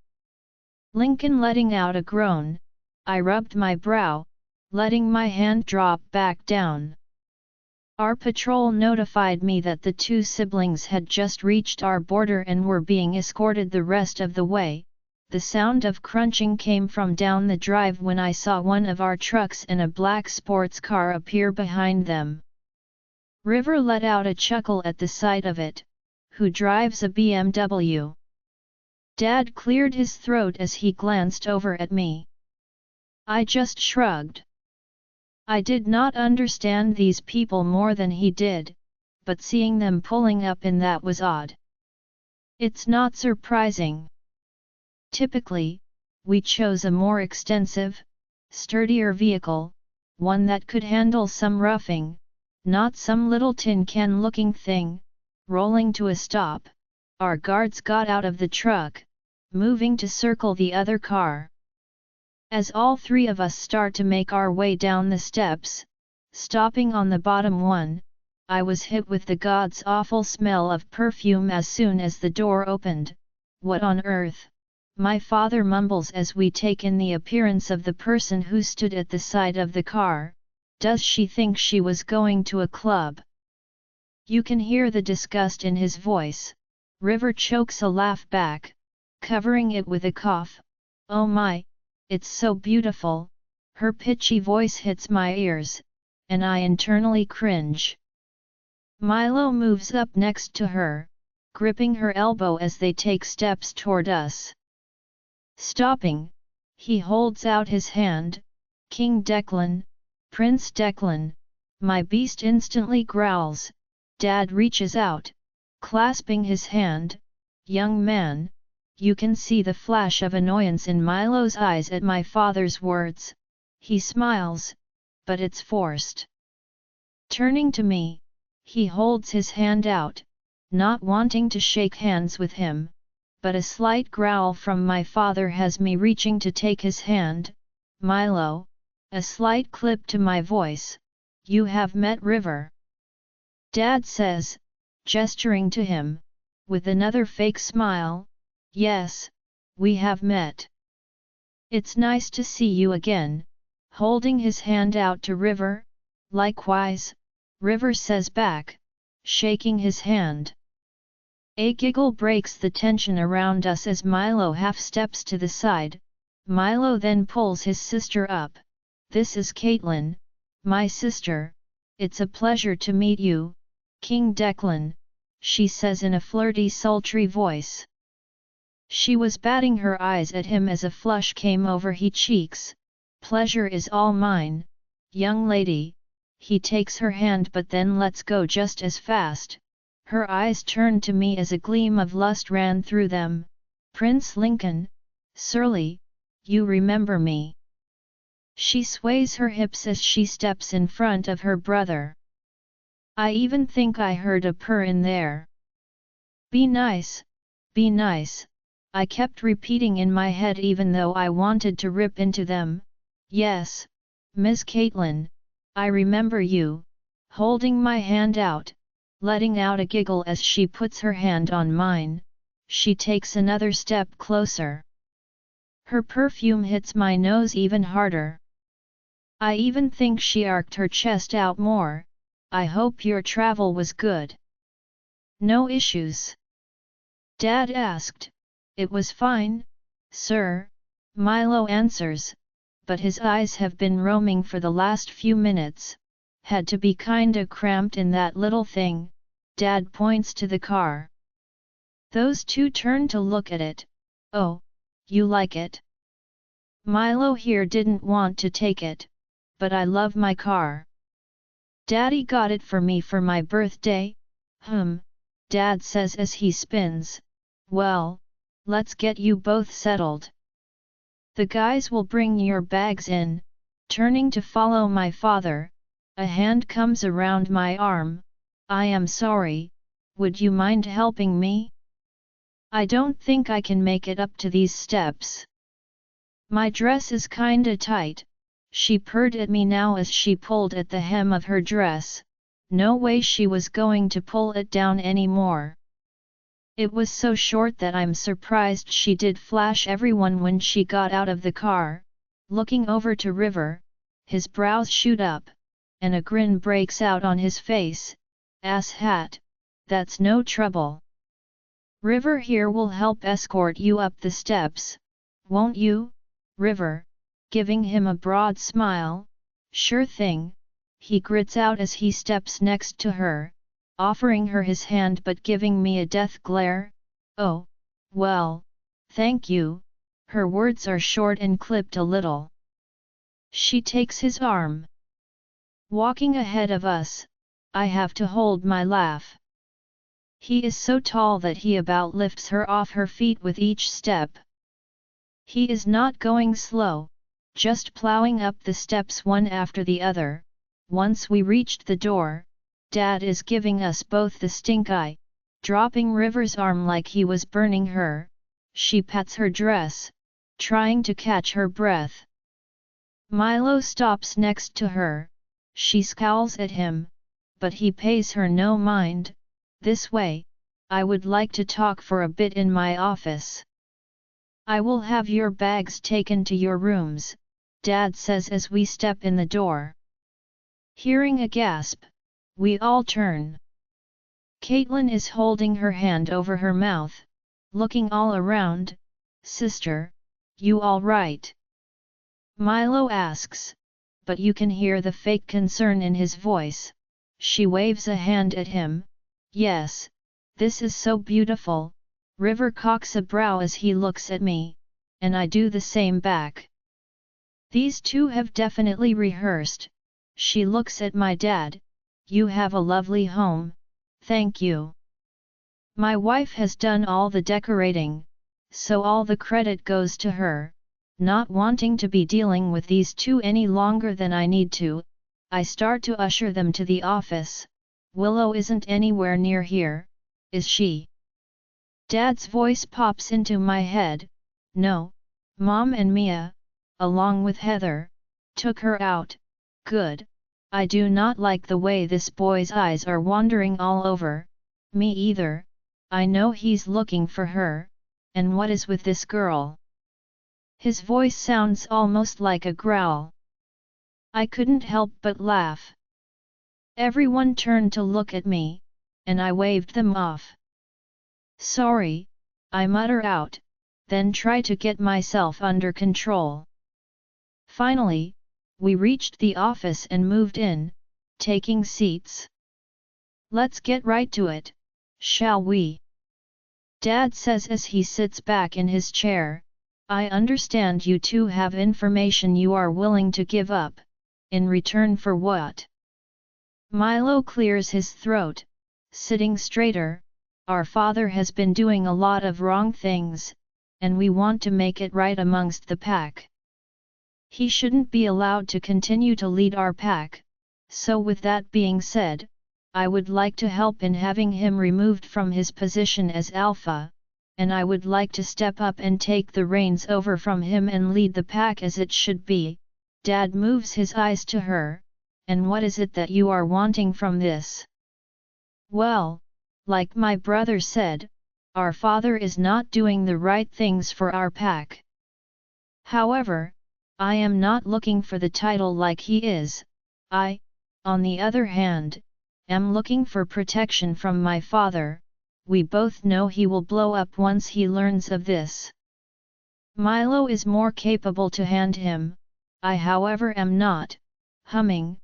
Lincoln letting out a groan, I rubbed my brow, letting my hand drop back down. Our patrol notified me that the two siblings had just reached our border and were being escorted the rest of the way. The sound of crunching came from down the drive when I saw one of our trucks and a black sports car appear behind them. River let out a chuckle at the sight of it. "Who drives a BMW?" Dad cleared his throat as he glanced over at me. I just shrugged. I did not understand these people more than he did, but seeing them pulling up in that was odd. It's not surprising. Typically, we chose a more extensive, sturdier vehicle, one that could handle some roughing, not some little tin can looking thing. Rolling to a stop, our guards got out of the truck, moving to circle the other car. As all three of us start to make our way down the steps, stopping on the bottom one, I was hit with the god's awful smell of perfume as soon as the door opened. "What on earth?" my father mumbles as we take in the appearance of the person who stood at the side of the car. "Does she think she was going to a club?" You can hear the disgust in his voice. River chokes a laugh back, covering it with a cough. "Oh my, it's so beautiful." Her pitchy voice hits my ears, and I internally cringe. Milo moves up next to her, gripping her elbow as they take steps toward us. Stopping, he holds out his hand. "King Declan, Prince Declan." My beast instantly growls. Dad reaches out, clasping his hand. "Young man." You can see the flash of annoyance in Milo's eyes at my father's words. He smiles, but it's forced. Turning to me, he holds his hand out, not wanting to shake hands with him, but a slight growl from my father has me reaching to take his hand. "Milo," a slight clip to my voice, "you have met River?" Dad says, gesturing to him, with another fake smile. "Yes, we have met. It's nice to see you again," holding his hand out to River. "Likewise," River says back, shaking his hand. A giggle breaks the tension around us as Milo half steps to the side. Milo then pulls his sister up. "This is Caitlin, my sister. It's a pleasure to meet you, King Declan," she says in a flirty sultry voice. She was batting her eyes at him as a flush came over his cheeks. "Pleasure is all mine, young lady." He takes her hand but then lets go just as fast. Her eyes turned to me as a gleam of lust ran through them. "Prince Lincoln, surely, you remember me." She sways her hips as she steps in front of her brother. I even think I heard a purr in there. Be nice, I kept repeating in my head even though I wanted to rip into them. "Yes, Miss Caitlin, I remember you," holding my hand out, letting out a giggle as she puts her hand on mine. She takes another step closer. Her perfume hits my nose even harder. I even think she arched her chest out more. "I hope your travel was good." "No issues. Dad asked. It was fine, sir, Milo answers, but his eyes have been roaming for the last few minutes, had to be kinda cramped in that little thing. Dad points to the car. Those two turn to look at it. Oh, you like it? Milo here didn't want to take it, but I love my car. Daddy got it for me for my birthday. Dad says as he spins. Well, let's get you both settled. The guys will bring your bags in. Turning to follow my father, a hand comes around my arm. I am sorry, would you mind helping me? I don't think I can make it up to these steps. My dress is kinda tight, she purred at me now as she pulled at the hem of her dress. No way she was going to pull it down anymore. It was so short that I'm surprised she did flash everyone when she got out of the car. Looking over to River, his brows shoot up, and a grin breaks out on his face. Ass hat, that's no trouble. River here will help escort you up the steps, won't you, River? Giving him a broad smile. Sure thing, he grits out as he steps next to her, offering her his hand but giving me a death glare. Oh, well, thank you. Her words are short and clipped a little. She takes his arm. Walking ahead of us, I have to hold my laugh. He is so tall that he about lifts her off her feet with each step. He is not going slow, just plowing up the steps one after the other. Once we reached the door, Dad is giving us both the stink eye, dropping River's arm like he was burning her. She pats her dress, trying to catch her breath. Milo stops next to her. She scowls at him, but he pays her no mind. This way, I would like to talk for a bit in my office. I will have your bags taken to your rooms, Dad says as we step in the door. Hearing a gasp, we all turn. Caitlin is holding her hand over her mouth, looking all around. Sister, you all right? Milo asks, but you can hear the fake concern in his voice. She waves a hand at him. Yes, this is so beautiful. River cocks a brow as he looks at me, and I do the same back. These two have definitely rehearsed. She looks at my dad. You have a lovely home, thank you. My wife has done all the decorating, so all the credit goes to her. Not wanting to be dealing with these two any longer than I need to, I start to usher them to the office. Willow isn't anywhere near here, is she? Dad's voice pops into my head. No, Mom and Mia, along with Heather, took her out. Good. I do not like the way this boy's eyes are wandering all over. Me either. I know he's looking for her. And what is with this girl? His voice sounds almost like a growl. I couldn't help but laugh. Everyone turned to look at me, and I waved them off. Sorry, I mutter out, then try to get myself under control. Finally, we reached the office and moved in, taking seats. Let's get right to it, shall we? Dad says as he sits back in his chair. I understand you two have information you are willing to give up. In return for what? Milo clears his throat, sitting straighter. Our father has been doing a lot of wrong things, and we want to make it right amongst the pack. He shouldn't be allowed to continue to lead our pack, so with that being said, I would like to help in having him removed from his position as alpha, and I would like to step up and take the reins over from him and lead the pack as it should be. Dad moves his eyes to her. And what is it that you are wanting from this? Well, like my brother said, our father is not doing the right things for our pack. However, I am not looking for the title like he is. I, on the other hand, am looking for protection from my father. we both know he will blow up once he learns of this. Milo is more capable to hand him, I however am not. Humming,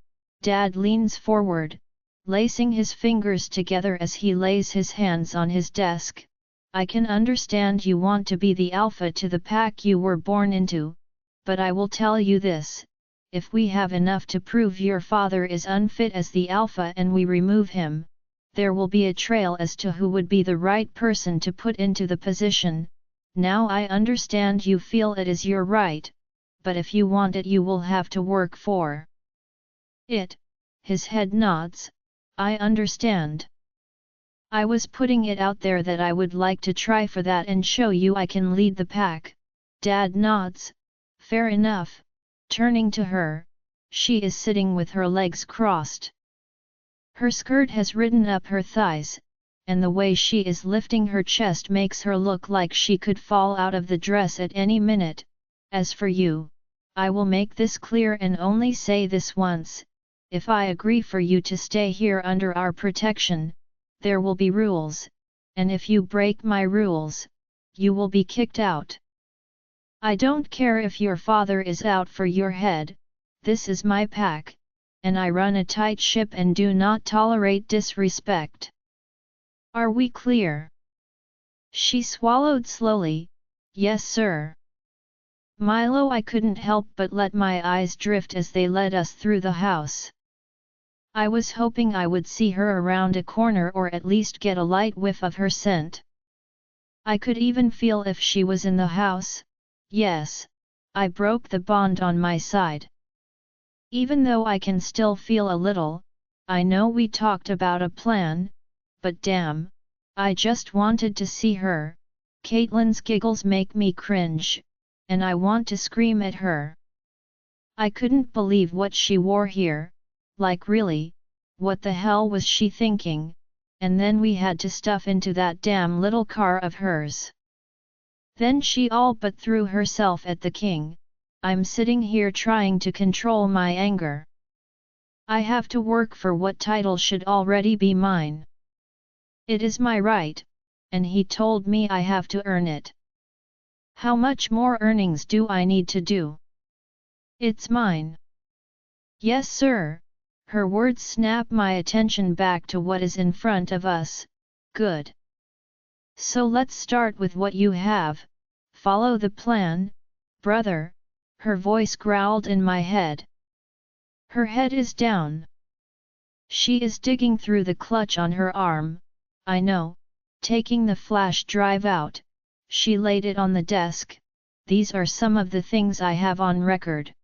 Dad leans forward, lacing his fingers together as he lays his hands on his desk. I can understand you want to be the alpha to the pack you were born into, but I will tell you this, if we have enough to prove your father is unfit as the alpha and we remove him, there will be a trail as to who would be the right person to put into the position. Now I understand you feel it is your right, but if you want it you will have to work for it. His head nods, I understand. I was putting it out there that I would like to try for that and show you I can lead the pack. Dad nods, fair enough. Turning to her, she is sitting with her legs crossed. Her skirt has ridden up her thighs, and the way she is lifting her chest makes her look like she could fall out of the dress at any minute. As for you, I will make this clear and only say this once, if I agree for you to stay here under our protection, there will be rules, and if you break my rules, you will be kicked out. I don't care if your father is out for your head, this is my pack, and I run a tight ship and do not tolerate disrespect. Are we clear? She swallowed slowly, yes sir. Milo, I couldn't help but let my eyes drift as they led us through the house. I was hoping I would see her around a corner or at least get a light whiff of her scent. I could even feel if she was in the house. Yes, I broke the bond on my side. Even though I can still feel a little, I know we talked about a plan, but damn, I just wanted to see her. Caitlin's giggles make me cringe, and I want to scream at her. I couldn't believe what she wore here, like really, what the hell was she thinking, and then we had to stuff into that damn little car of hers. Then she all but threw herself at the king. I'm sitting here trying to control my anger. I have to work for what title should already be mine. It is my right, and he told me I have to earn it. How much more earnings do I need to do? It's mine. Yes sir. Her words snap my attention back to what is in front of us. Good. So let's start with what you have. Follow the plan, brother, her voice growled in my head. Her head is down. She is digging through the clutch on her arm, I know, taking the flash drive out, she laid it on the desk. These are some of the things I have on record.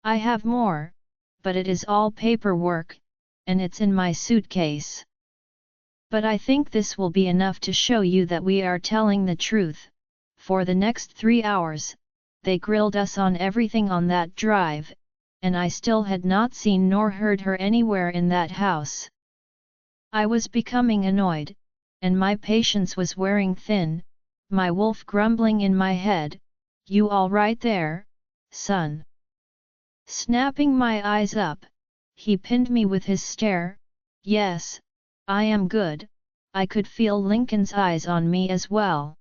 I have more, but it is all paperwork, and it's in my suitcase. But I think this will be enough to show you that we are telling the truth. For the next 3 hours, they grilled us on everything on that drive, and I still had not seen nor heard her anywhere in that house. I was becoming annoyed, and my patience was wearing thin, my wolf grumbling in my head, "You all right there, son?" Snapping my eyes up, he pinned me with his stare. Yes, I am good. I could feel Lincoln's eyes on me as well.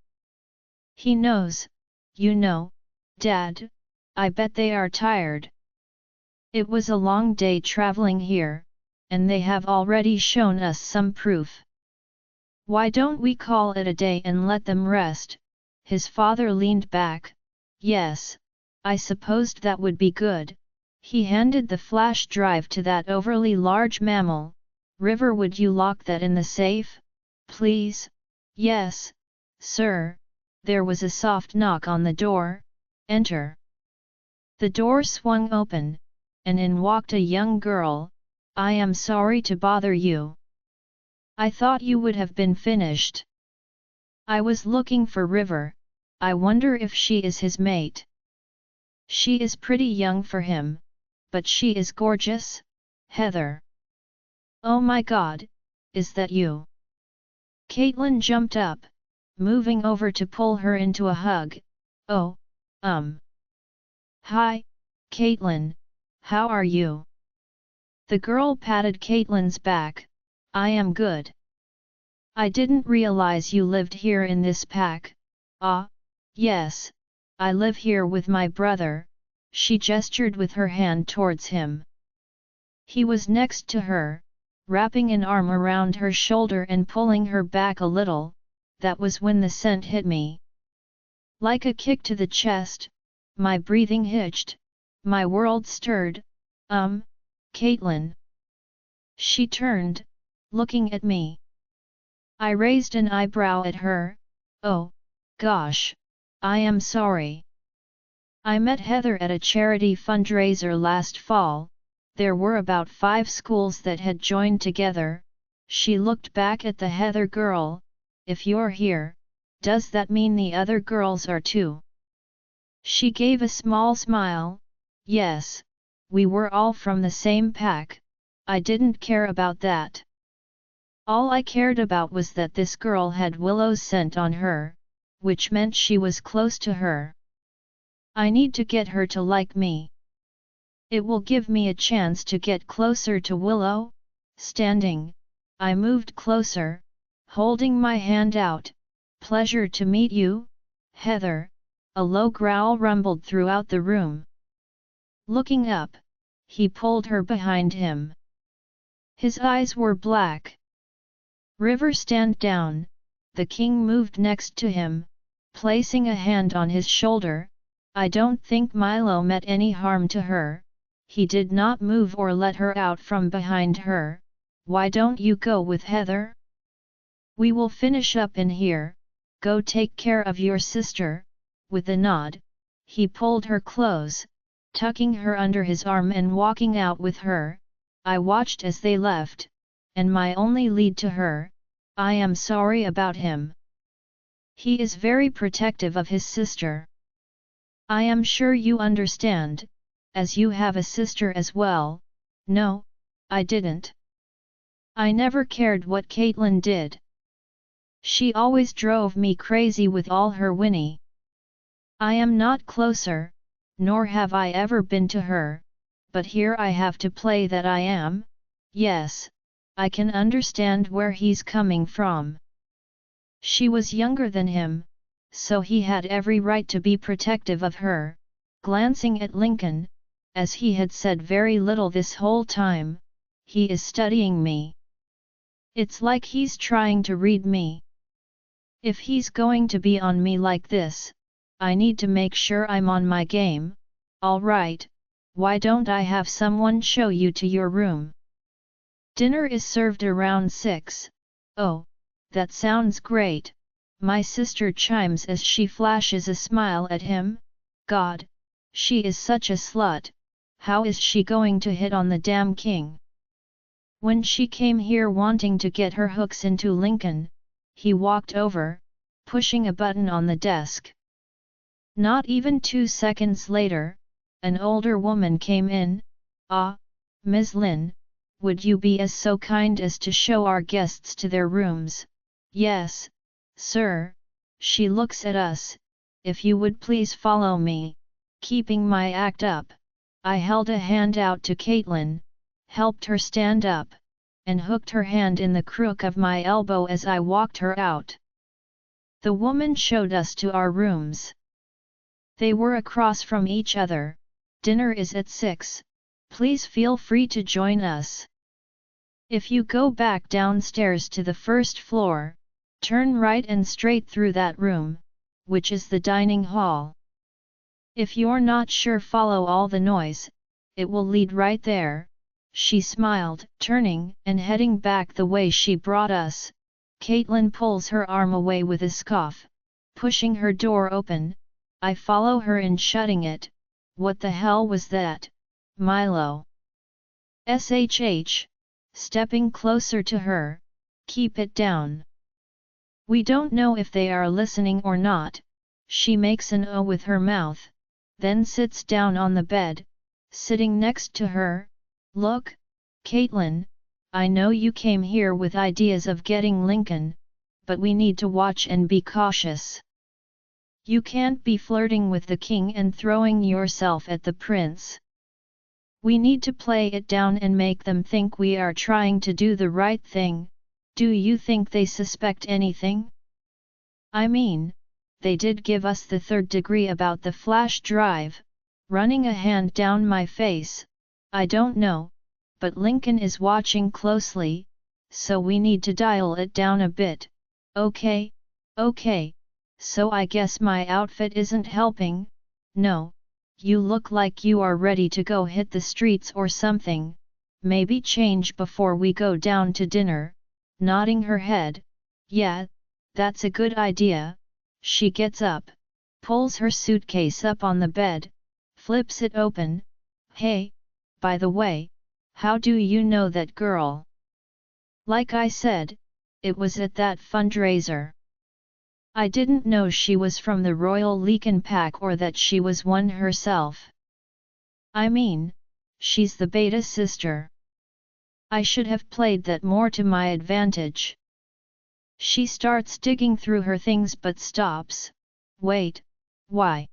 He knows, you know, Dad, I bet they are tired. It was a long day traveling here, and they have already shown us some proof. Why don't we call it a day and let them rest? His father leaned back. Yes, I supposed that would be good. He handed the flash drive to that overly large mammal. River, would you lock that in the safe, please? Yes, sir. There was a soft knock on the door. Enter. The door swung open, and in walked a young girl. I am sorry to bother you. I thought you would have been finished. I was looking for River. I wonder if she is his mate. She is pretty young for him, but she is gorgeous. Heather. Oh my God, is that you? Caitlin jumped up, moving over to pull her into a hug. Oh, Hi, Caitlin, how are you? The girl patted Caitlin's back. I am good. I didn't realize you lived here in this pack. Ah, yes, I live here with my brother, she gestured with her hand towards him. He was next to her, wrapping an arm around her shoulder and pulling her back a little. That was when the scent hit me. Like a kick to the chest, my breathing hitched, my world stirred. Caitlin. She turned, looking at me. I raised an eyebrow at her. Oh, gosh, I am sorry. I met Heather at a charity fundraiser last fall. There were about 5 schools that had joined together. She looked back at the Heather girl. If you're here, does that mean the other girls are too? She gave a small smile. Yes, we were all from the same pack. I didn't care about that. All I cared about was that this girl had Willow's scent on her, which meant she was close to her. I need to get her to like me. It will give me a chance to get closer to Willow. Standing, I moved closer, holding my hand out. Pleasure to meet you, Heather. A low growl rumbled throughout the room. Looking up, he pulled her behind him. His eyes were black. River, stand down. The king moved next to him, placing a hand on his shoulder. I don't think Milo meant any harm to her. He did not move or let her out from behind her. Why don't you go with Heather? We will finish up in here. Go take care of your sister. With a nod, he pulled her close, tucking her under his arm and walking out with her. I watched as they left, and my only lead to her, I am sorry about him. He is very protective of his sister. I am sure you understand, as you have a sister as well. No, I didn't. I never cared what Caitlin did. She always drove me crazy with all her whinny. I am not closer, nor have I ever been to her, but here I have to play that I am. Yes, I can understand where he's coming from. She was younger than him, so he had every right to be protective of her. Glancing at Lincoln, as he had said very little this whole time, he is studying me. It's like he's trying to read me. If he's going to be on me like this, I need to make sure I'm on my game. All right, why don't I have someone show you to your room? Dinner is served around 6. Oh, that sounds great, my sister chimes as she flashes a smile at him. God, she is such a slut, how is she going to hit on the damn king? When she came here wanting to get her hooks into Lincoln, he walked over, pushing a button on the desk. Not even 2 seconds later, an older woman came in. Ah, Ms. Lin, would you be so kind as to show our guests to their rooms? Yes, sir. She looks at us. If you would please follow me. Keeping my act up, I held a hand out to Caitlin, helped her stand up, and hooked her hand in the crook of my elbow as I walked her out. The woman showed us to our rooms. They were across from each other. Dinner is at 6. Please feel free to join us. If you go back downstairs to the first floor, turn right and straight through that room, which is the dining hall. If you're not sure, follow all the noise, it will lead right there. She smiled, turning and heading back the way she brought us. Caitlin pulls her arm away with a scoff, pushing her door open. I follow her in shutting it. What the hell was that, Milo? SHH, stepping closer to her, keep it down. We don't know if they are listening or not. She makes an O with her mouth, then sits down on the bed, sitting next to her. Look, Caitlin, I know you came here with ideas of getting Lincoln, but we need to watch and be cautious. You can't be flirting with the king and throwing yourself at the prince. We need to play it down and make them think we are trying to do the right thing. Do you think they suspect anything? I mean, they did give us the third degree about the flash drive. Running a hand down my face, I don't know, but Lincoln is watching closely, so we need to dial it down a bit. Okay, so I guess my outfit isn't helping. No, you look like you are ready to go hit the streets or something, maybe change before we go down to dinner. Nodding her head, yeah, that's a good idea. She gets up, pulls her suitcase up on the bed, flips it open. Hey, by the way, how do you know that girl? Like I said, it was at that fundraiser. I didn't know she was from the Royal Legion pack or that she was one herself. I mean, she's the beta sister. I should have played that more to my advantage. She starts digging through her things but stops. Wait, why?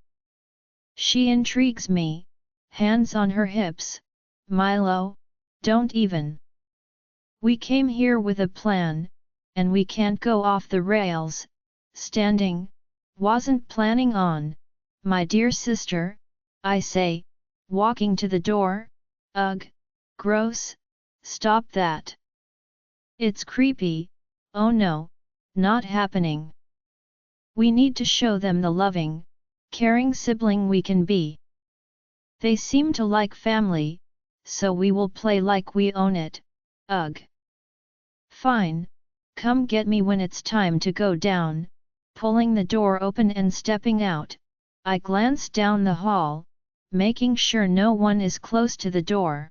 She intrigues me, hands on her hips. Milo, don't even. We came here with a plan, and we can't go off the rails. Standing, wasn't planning on. My dear sister, I say, walking to the door. Ugh, gross, stop that. It's creepy, oh no, not happening. We need to show them the loving, caring sibling we can be. They seem to like family, so we will play like we own it. Ugh. Fine, come get me when it's time to go down. Pulling the door open and stepping out, I glance down the hall, making sure no one is close to the door.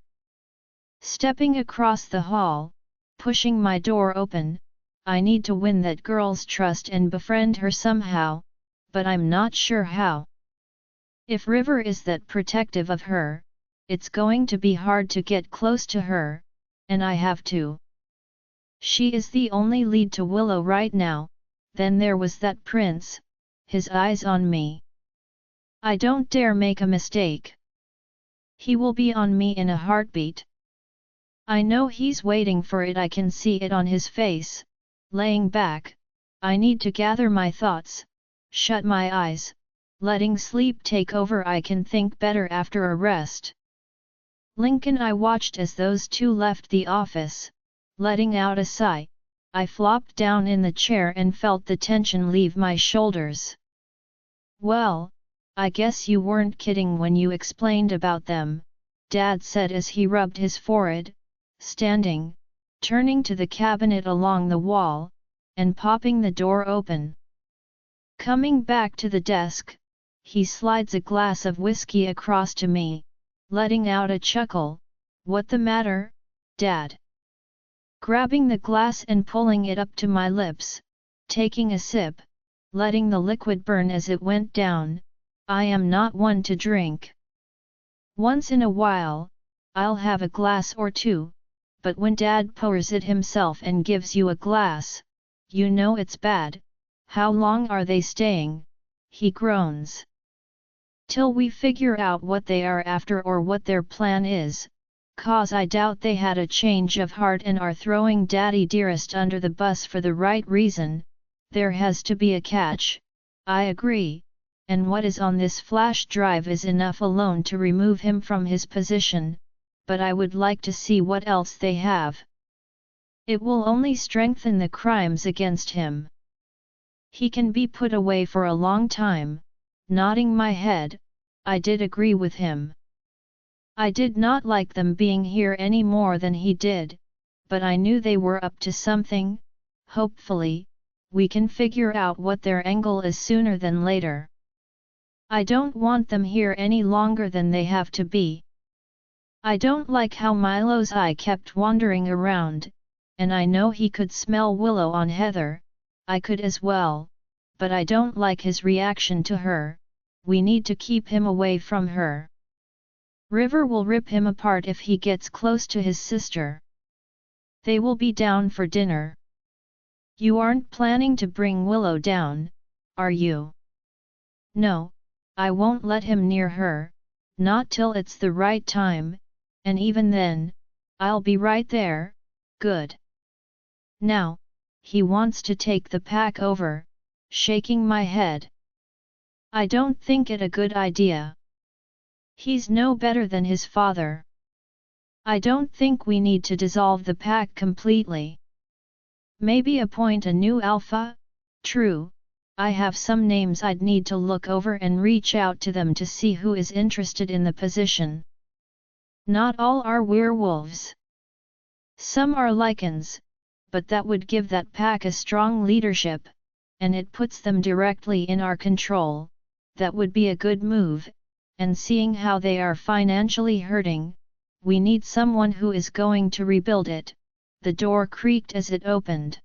Stepping across the hall, pushing my door open, I need to win that girl's trust and befriend her somehow, but I'm not sure how. If River is that protective of her, it's going to be hard to get close to her, and I have to. She is the only lead to Willow right now. Then there was that prince, his eyes on me. I don't dare make a mistake. He will be on me in a heartbeat. I know he's waiting for it, I can see it on his face. Laying back, I need to gather my thoughts, shut my eyes, letting sleep take over. I can think better after a rest. Lincoln, I watched as those two left the office, letting out a sigh. I flopped down in the chair and felt the tension leave my shoulders. Well, I guess you weren't kidding when you explained about them, Dad said as he rubbed his forehead, standing, turning to the cabinet along the wall, and popping the door open. Coming back to the desk, he slides a glass of whiskey across to me, letting out a chuckle. What the matter, Dad? Grabbing the glass and pulling it up to my lips, taking a sip, letting the liquid burn as it went down. I am not one to drink. Once in a while, I'll have a glass or two, but when Dad pours it himself and gives you a glass, you know it's bad. How long are they staying? He groans. Till we figure out what they are after or what their plan is. 'Cause I doubt they had a change of heart and are throwing Daddy Dearest under the bus for the right reason. There has to be a catch. I agree, and what is on this flash drive is enough alone to remove him from his position, but I would like to see what else they have. It will only strengthen the crimes against him. He can be put away for a long time. Nodding my head, I did agree with him. I did not like them being here any more than he did, but I knew they were up to something. Hopefully, we can figure out what their angle is sooner than later. I don't want them here any longer than they have to be. I don't like how Milo's eye kept wandering around, and I know he could smell Willow on Heather. I could as well, but I don't like his reaction to her. We need to keep him away from her. River will rip him apart if he gets close to his sister. They will be down for dinner. You aren't planning to bring Willow down, are you? No, I won't let him near her, not till it's the right time, and even then, I'll be right there. Good. Now, he wants to take the pack over, shaking my head. I don't think it a good idea. He's no better than his father. I don't think we need to dissolve the pack completely. Maybe appoint a new alpha? True, I have some names I'd need to look over and reach out to them to see who is interested in the position. Not all are werewolves. Some are lichens, but that would give that pack a strong leadership, and it puts them directly in our control. That would be a good move, and seeing how they are financially hurting, we need someone who is going to rebuild it. The door creaked as it opened.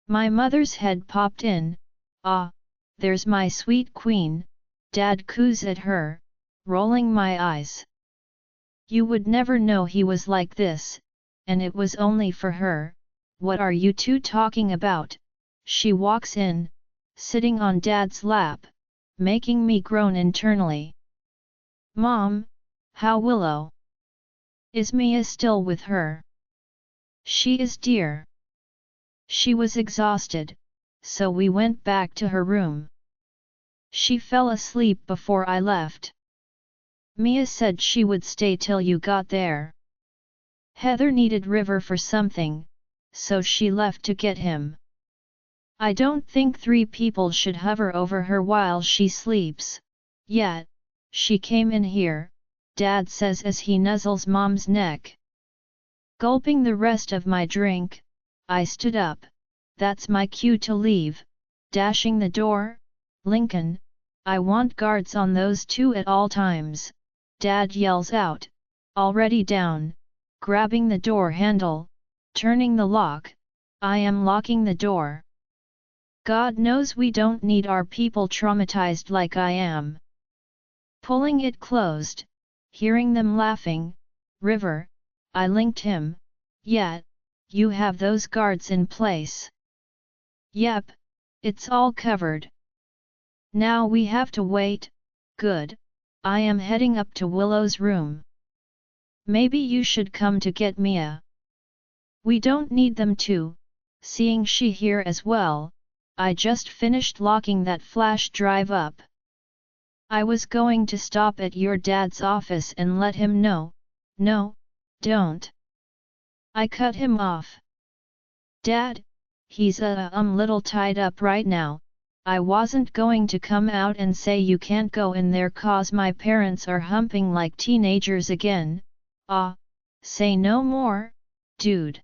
My mother's head popped in. Ah, there's my sweet queen, Dad coos at her, rolling my eyes. You would never know he was like this, and it was only for her. What are you two talking about? She walks in, sitting on Dad's lap, making me groan internally. Mom, how Willow? Is Mia still with her? She is, dear. She was exhausted, so we went back to her room. She fell asleep before I left. Mia said she would stay till you got there. Heather needed River for something, so she left to get him. I don't think 3 people should hover over her while she sleeps. Yet, she came in here, Dad says as he nuzzles Mom's neck. Gulping the rest of my drink, I stood up. That's my cue to leave. Dashing the door, Lincoln, I want guards on those 2 at all times. Dad yells out, already down, grabbing the door handle, turning the lock. I am locking the door. God knows we don't need our people traumatized like I am. Pulling it closed, hearing them laughing. River, I linked him. Yet, you have those guards in place. Yep, it's all covered. Now we have to wait. Good, I am heading up to Willow's room. Maybe you should come to get Mia. We don't need them to, seeing she here as well. I just finished locking that flash drive up. I was going to stop at your dad's office and let him know. No, don't. I cut him off. Dad, he's little tied up right now. I wasn't going to come out and say you can't go in there cause my parents are humping like teenagers again. Say no more, dude.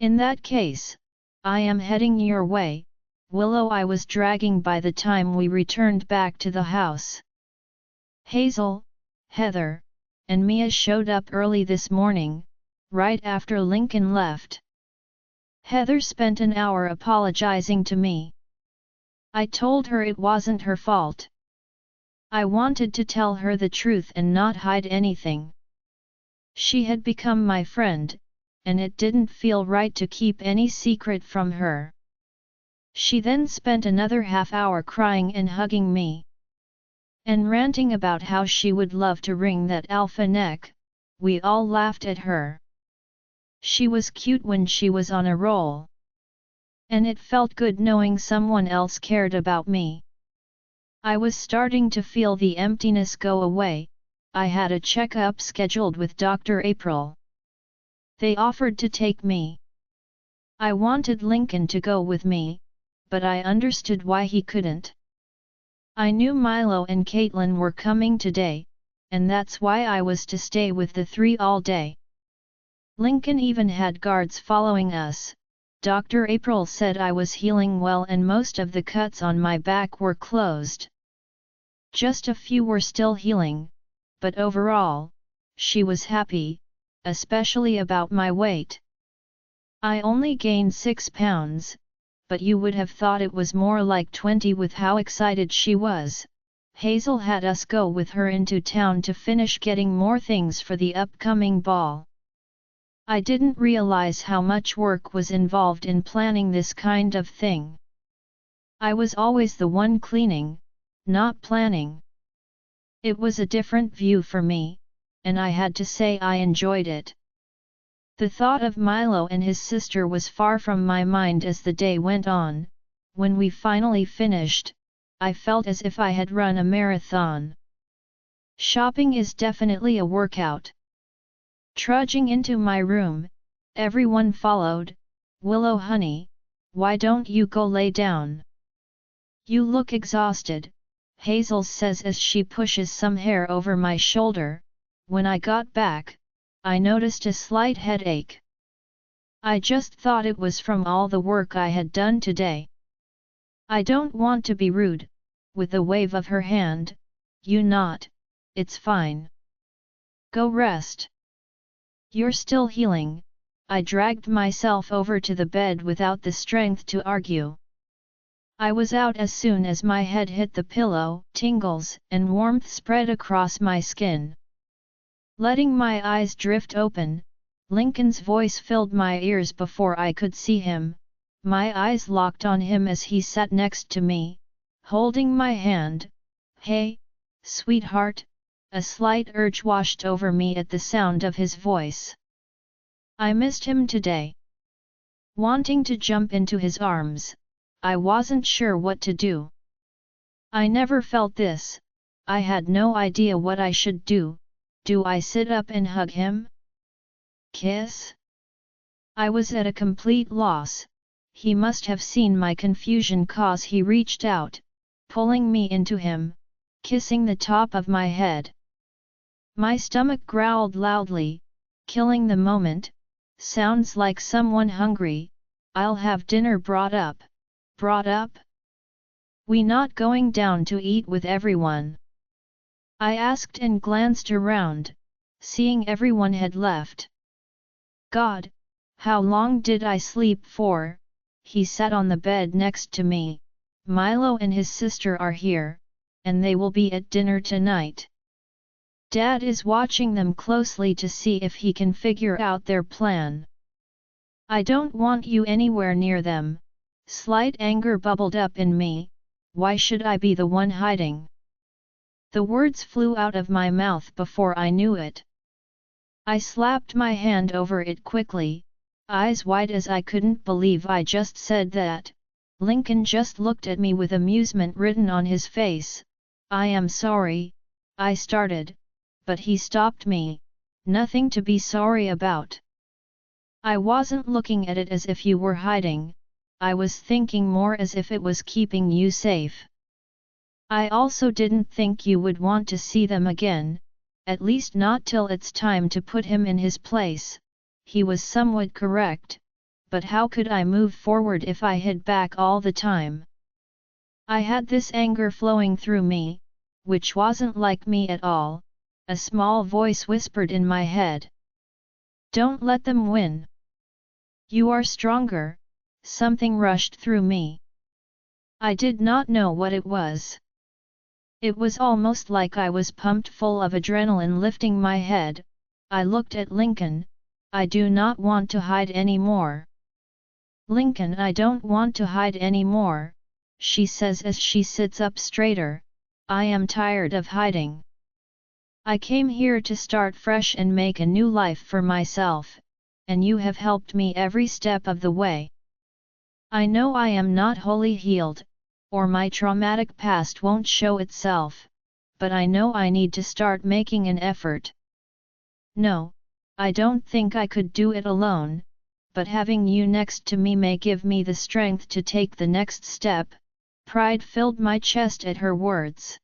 In that case, I am heading your way, Willow. I was dragging by the time we returned back to the house. Hazel, Heather, and Mia showed up early this morning, right after Lincoln left. Heather spent an hour apologizing to me. I told her it wasn't her fault. I wanted to tell her the truth and not hide anything. She had become my friend, and it didn't feel right to keep any secret from her. She then spent another half-hour crying and hugging me, and ranting about how she would love to wring that alpha neck. We all laughed at her. She was cute when she was on a roll. And it felt good knowing someone else cared about me. I was starting to feel the emptiness go away. I had a checkup scheduled with Dr. April. They offered to take me. I wanted Lincoln to go with me, but I understood why he couldn't. I knew Milo and Caitlin were coming today, and that's why I was to stay with the 3 all day. Lincoln even had guards following us. Dr. April said I was healing well and most of the cuts on my back were closed. Just a few were still healing, but overall, she was happy, especially about my weight. I only gained 6 pounds, but you would have thought it was more like 20 with how excited she was. Hazel had us go with her into town to finish getting more things for the upcoming ball. I didn't realize how much work was involved in planning this kind of thing. I was always the one cleaning, not planning. It was a different view for me, and I had to say I enjoyed it. The thought of Milo and his sister was far from my mind as the day went on. When we finally finished, I felt as if I had run a marathon. Shopping is definitely a workout. Trudging into my room, everyone followed. Willow honey, why don't you go lay down? You look exhausted, Hazel says as she pushes some hair over my shoulder. When I got back, I noticed a slight headache. I just thought it was from all the work I had done today. I don't want to be rude, with a wave of her hand, you not, it's fine. Go rest. You're still healing. I dragged myself over to the bed without the strength to argue. I was out as soon as my head hit the pillow, tingles and warmth spread across my skin. Letting my eyes drift open, Lincoln's voice filled my ears before I could see him. My eyes locked on him as he sat next to me, holding my hand. Hey, sweetheart, a slight urge washed over me at the sound of his voice. I missed him today. Wanting to jump into his arms, I wasn't sure what to do. I never felt this. I had no idea what I should do. Do I sit up and hug him? Kiss? I was at a complete loss. He must have seen my confusion cause he reached out, pulling me into him, kissing the top of my head. My stomach growled loudly, killing the moment. Sounds like someone hungry. I'll have dinner brought up. Brought up? We not going down to eat with everyone? I asked and glanced around, seeing everyone had left. God, how long did I sleep for? He sat on the bed next to me. Milo and his sister are here, and they will be at dinner tonight. Dad is watching them closely to see if he can figure out their plan. I don't want you anywhere near them. Slight anger bubbled up in me. Why should I be the one hiding? The words flew out of my mouth before I knew it. I slapped my hand over it quickly, eyes wide as I couldn't believe I just said that. Lincoln just looked at me with amusement written on his face. I am sorry, I started, but he stopped me. Nothing to be sorry about. I wasn't looking at it as if you were hiding. I was thinking more as if it was keeping you safe. I also didn't think you would want to see them again, at least not till it's time to put him in his place. He was somewhat correct, but how could I move forward if I hid back all the time? I had this anger flowing through me, which wasn't like me at all. A small voice whispered in my head. Don't let them win. You are stronger. Something rushed through me. I did not know what it was. It was almost like I was pumped full of adrenaline lifting my head. I looked at Lincoln. I do not want to hide anymore. Lincoln, I don't want to hide anymore, she says as she sits up straighter. I am tired of hiding. I came here to start fresh and make a new life for myself, and you have helped me every step of the way. I know I am not wholly healed, or my traumatic past won't show itself, but I know I need to start making an effort. No, I don't think I could do it alone, but having you next to me may give me the strength to take the next step. Pride filled my chest at her words.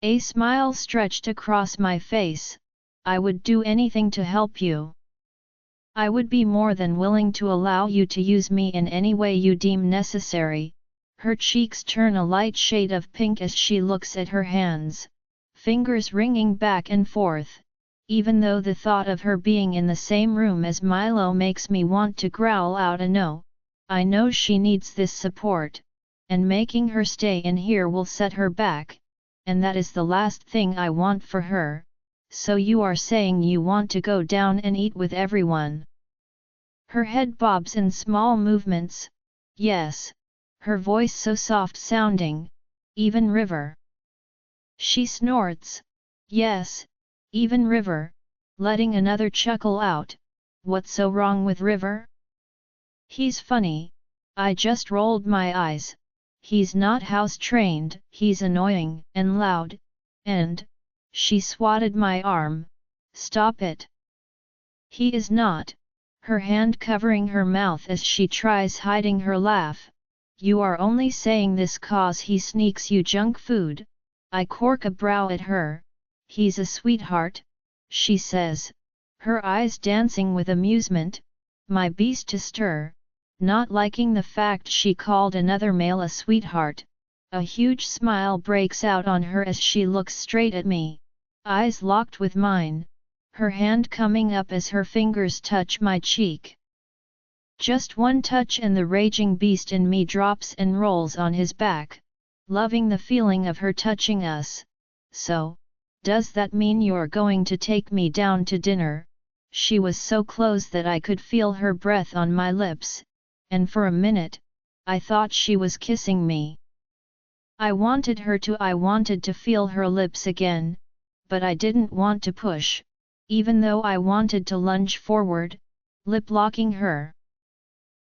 A smile stretched across my face. I would do anything to help you. I would be more than willing to allow you to use me in any way you deem necessary. Her cheeks turn a light shade of pink as she looks at her hands, fingers ringing back and forth. Even though the thought of her being in the same room as Milo makes me want to growl out a no, I know she needs this support, and making her stay in here will set her back, and that is the last thing I want for her. So you are saying you want to go down and eat with everyone? Her head bobs in small movements. Yes. Her voice so soft-sounding, even River. She snorts. Yes, even River, letting another chuckle out. What's so wrong with River? He's funny. I just rolled my eyes. He's not house-trained, he's annoying and loud, and…" she swatted my arm. "Stop it. He is not," her hand covering her mouth as she tries hiding her laugh. "You are only saying this cause he sneaks you junk food." I cork a brow at her. "He's a sweetheart," she says, her eyes dancing with amusement. My beast to stir, not liking the fact she called another male a sweetheart. A huge smile breaks out on her as she looks straight at me, eyes locked with mine, her hand coming up as her fingers touch my cheek. Just one touch and the raging beast in me drops and rolls on his back, loving the feeling of her touching us. "So, does that mean you're going to take me down to dinner?" She was so close that I could feel her breath on my lips, and for a minute, I thought she was kissing me. I wanted to feel her lips again, but I didn't want to push, even though I wanted to lunge forward, lip-locking her.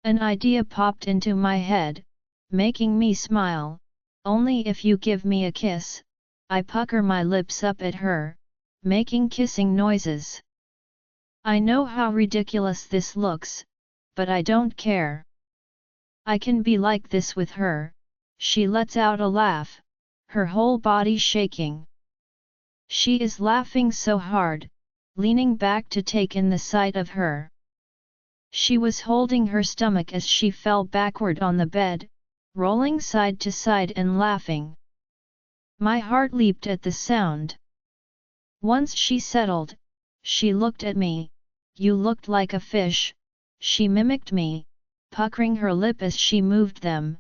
An idea popped into my head, making me smile. "Only if you give me a kiss." I pucker my lips up at her, making kissing noises. I know how ridiculous this looks, but I don't care. I can be like this with her. She lets out a laugh, her whole body shaking. She is laughing so hard, leaning back to take in the sight of her. She was holding her stomach as she fell backward on the bed, rolling side to side and laughing. My heart leaped at the sound. Once she settled, she looked at me. "You looked like a fish," she mimicked me, puckering her lip as she moved them,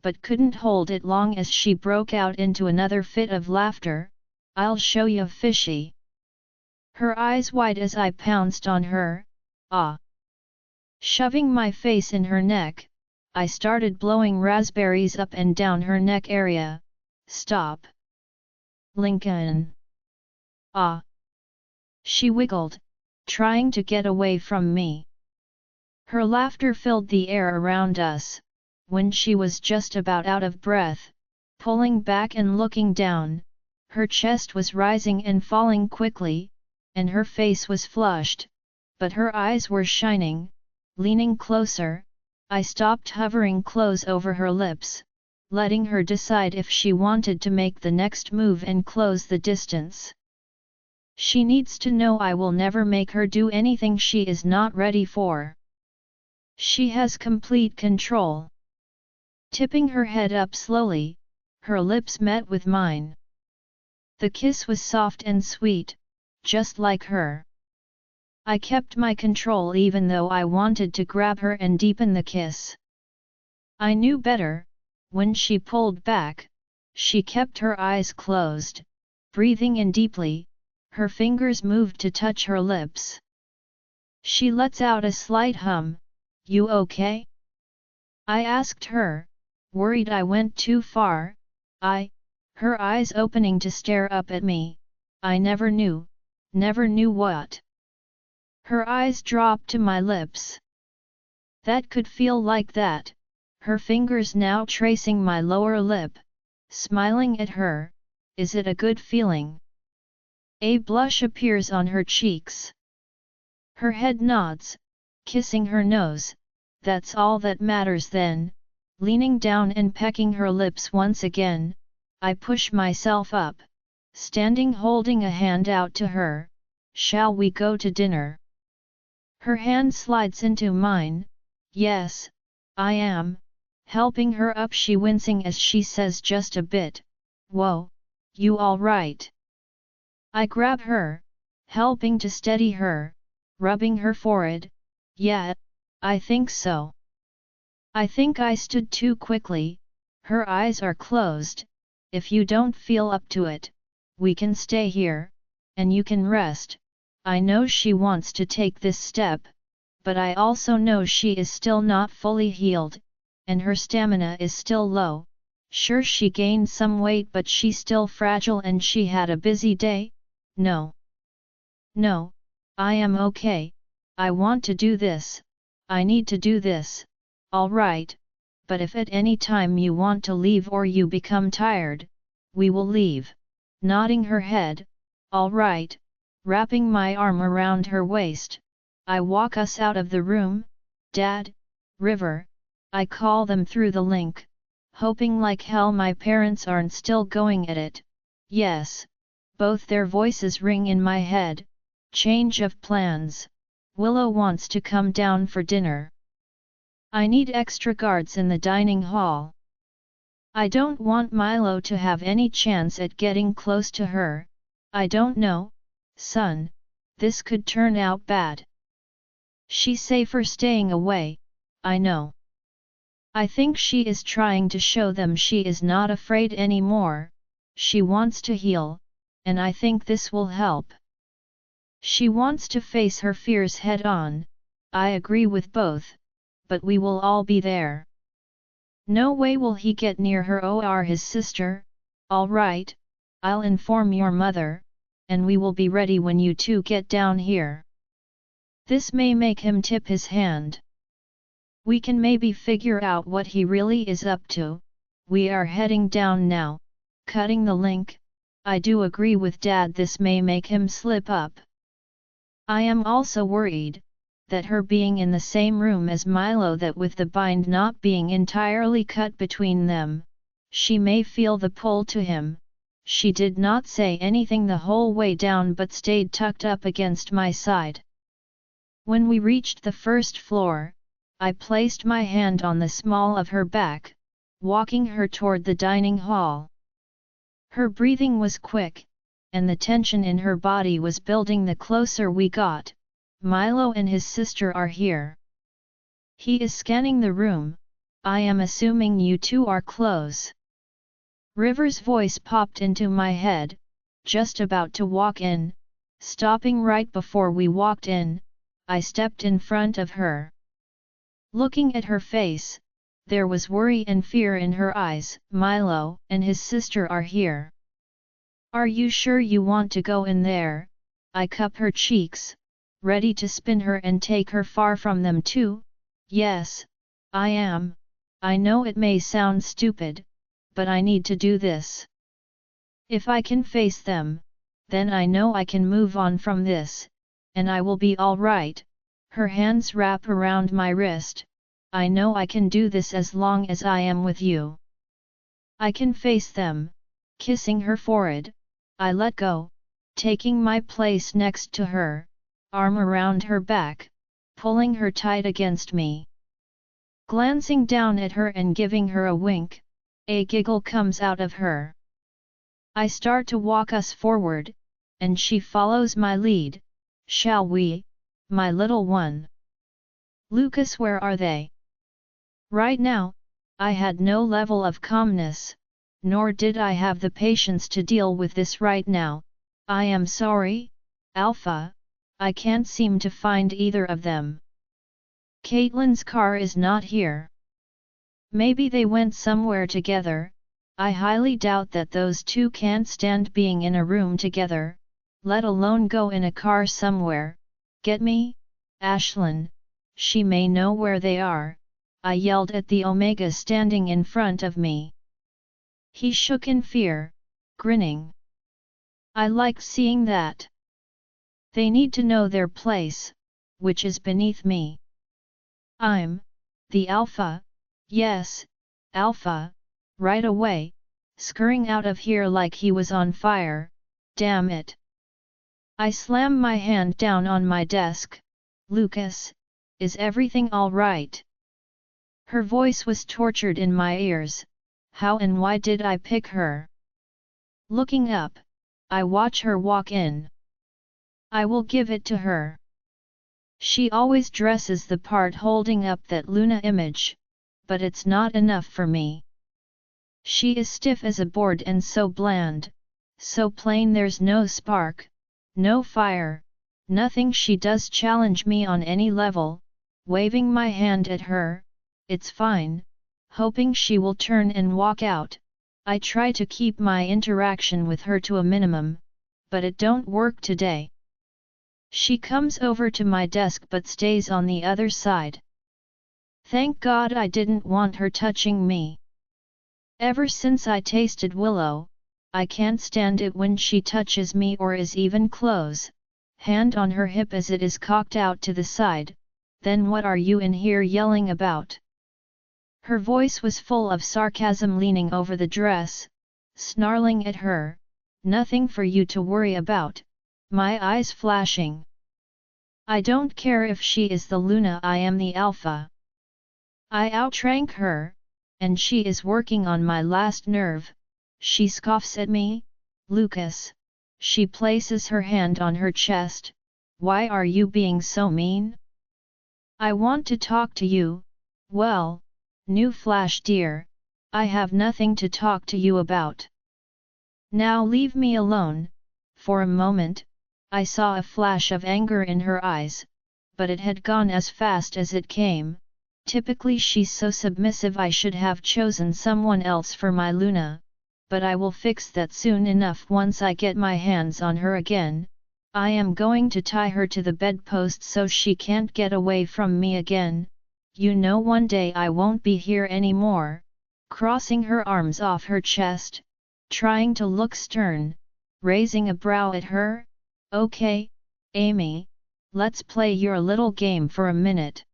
but couldn't hold it long as she broke out into another fit of laughter. "I'll show you fishy." Her eyes wide as I pounced on her. "Ah!" Shoving my face in her neck, I started blowing raspberries up and down her neck area. "Stop! Lincoln!" "Ah!" She wiggled, trying to get away from me. Her laughter filled the air around us. When she was just about out of breath, pulling back and looking down, her chest was rising and falling quickly, and her face was flushed, but her eyes were shining. Leaning closer, I stopped hovering close over her lips, letting her decide if she wanted to make the next move and close the distance. She needs to know I will never make her do anything she is not ready for. She has complete control. Tipping her head up slowly, her lips met with mine. The kiss was soft and sweet, just like her. I kept my control even though I wanted to grab her and deepen the kiss. I knew better. When she pulled back, she kept her eyes closed, breathing in deeply. Her fingers moved to touch her lips. She lets out a slight hum. "You okay?" I asked her, worried I went too far. Her eyes opening to stare up at me. I never knew what. Her eyes dropped to my lips. That could feel like that, her fingers now tracing my lower lip, smiling at her. Is it a good feeling? A blush appears on her cheeks. Her head nods, kissing her nose. That's all that matters then. Leaning down and pecking her lips once again, I push myself up, standing holding a hand out to her. "Shall we go to dinner?" Her hand slides into mine. "Yes, I am," helping her up, she wincing as she says just a bit. "Whoa, you all right?" I grab her, helping to steady her, rubbing her forehead. "Yeah, I think so." I think I stood too quickly. Her eyes are closed. "If you don't feel up to it, we can stay here, and you can rest." I know she wants to take this step, but I also know she is still not fully healed, and her stamina is still low. Sure, she gained some weight, but she's still fragile and she had a busy day. No, I am okay. I want to do this, I need to do this, alright, but if at any time you want to leave or you become tired, we will leave. Nodding her head, alright, wrapping my arm around her waist, I walk us out of the room. Dad, River, I call them through the link, hoping like hell my parents aren't still going at it. Yes, both their voices ring in my head. Change of plans. Willow wants to come down for dinner. I need extra guards in the dining hall. I don't want Milo to have any chance at getting close to her. I don't know, son, this could turn out bad. She's safer staying away, I know. I think she is trying to show them she is not afraid anymore, she wants to heal, and I think this will help. She wants to face her fears head on, I agree with both, but we will all be there. No way will he get near her or his sister. Alright, I'll inform your mother, and we will be ready when you two get down here. This may make him tip his hand. We can maybe figure out what he really is up to. We are heading down now, cutting the link. I do agree with Dad, this may make him slip up. I am also worried that her being in the same room as Milo, that with the bind not being entirely cut between them, she may feel the pull to him. She did not say anything the whole way down but stayed tucked up against my side. When we reached the first floor, I placed my hand on the small of her back, walking her toward the dining hall. Her breathing was quick, and the tension in her body was building the closer we got. Milo and his sister are here. He is scanning the room. I am assuming you two are close. River's voice popped into my head, just about to walk in, stopping right before we walked in. I stepped in front of her. Looking at her face, there was worry and fear in her eyes. Milo and his sister are here. Are you sure you want to go in there? I cup her cheeks, ready to spin her and take her far from them too. Yes, I am. I know it may sound stupid, but I need to do this. If I can face them, then I know I can move on from this, and I will be all right. Her hands wrap around my wrist. I know I can do this as long as I am with you. I can face them. Kissing her forehead, I let go, taking my place next to her, arm around her back, pulling her tight against me. Glancing down at her and giving her a wink, a giggle comes out of her. I start to walk us forward, and she follows my lead. Shall we, my little one? Lucas, where are they? Right now, I had no level of calmness, nor did I have the patience to deal with this right now. I am sorry, Alpha, I can't seem to find either of them. Caitlin's car is not here. Maybe they went somewhere together. I highly doubt that those two can't stand being in a room together, let alone go in a car somewhere. Get me? Ashlyn, she may know where they are, I yelled at the Omega standing in front of me. He shook in fear, grinning. I liked seeing that. They need to know their place, which is beneath me. I'm the Alpha, yes, Alpha, right away, scurrying out of here like he was on fire. Damn it. I slam my hand down on my desk. Lucas, is everything all right? Her voice was tortured in my ears. How and why did I pick her? Looking up, I watch her walk in. I will give it to her. She always dresses the part holding up that Luna image, but it's not enough for me. She is stiff as a board and so bland, so plain, there's no spark, no fire, nothing. She does challenge me on any level, waving my hand at her, it's fine, hoping she will turn and walk out. I try to keep my interaction with her to a minimum, but it don't work today. She comes over to my desk but stays on the other side. Thank God I didn't want her touching me. Ever since I tasted Willow, I can't stand it when she touches me or is even close, hand on her hip as it is cocked out to the side. Then what are you in here yelling about? Her voice was full of sarcasm, leaning over the dress, snarling at her. Nothing for you to worry about, my eyes flashing. I don't care if she is the Luna, I am the Alpha. I outrank her, and she is working on my last nerve. She scoffs at me. Lucas. She places her hand on her chest. Why are you being so mean? I want to talk to you. Well, new flash dear, I have nothing to talk to you about. Now leave me alone. For a moment, I saw a flash of anger in her eyes, but it had gone as fast as it came. Typically she's so submissive, I should have chosen someone else for my Luna, but I will fix that soon enough once I get my hands on her again. I am going to tie her to the bedpost so she can't get away from me again. You know, one day I won't be here anymore. Crossing her arms off her chest, trying to look stern, raising a brow at her. Okay, Amy, let's play your little game for a minute.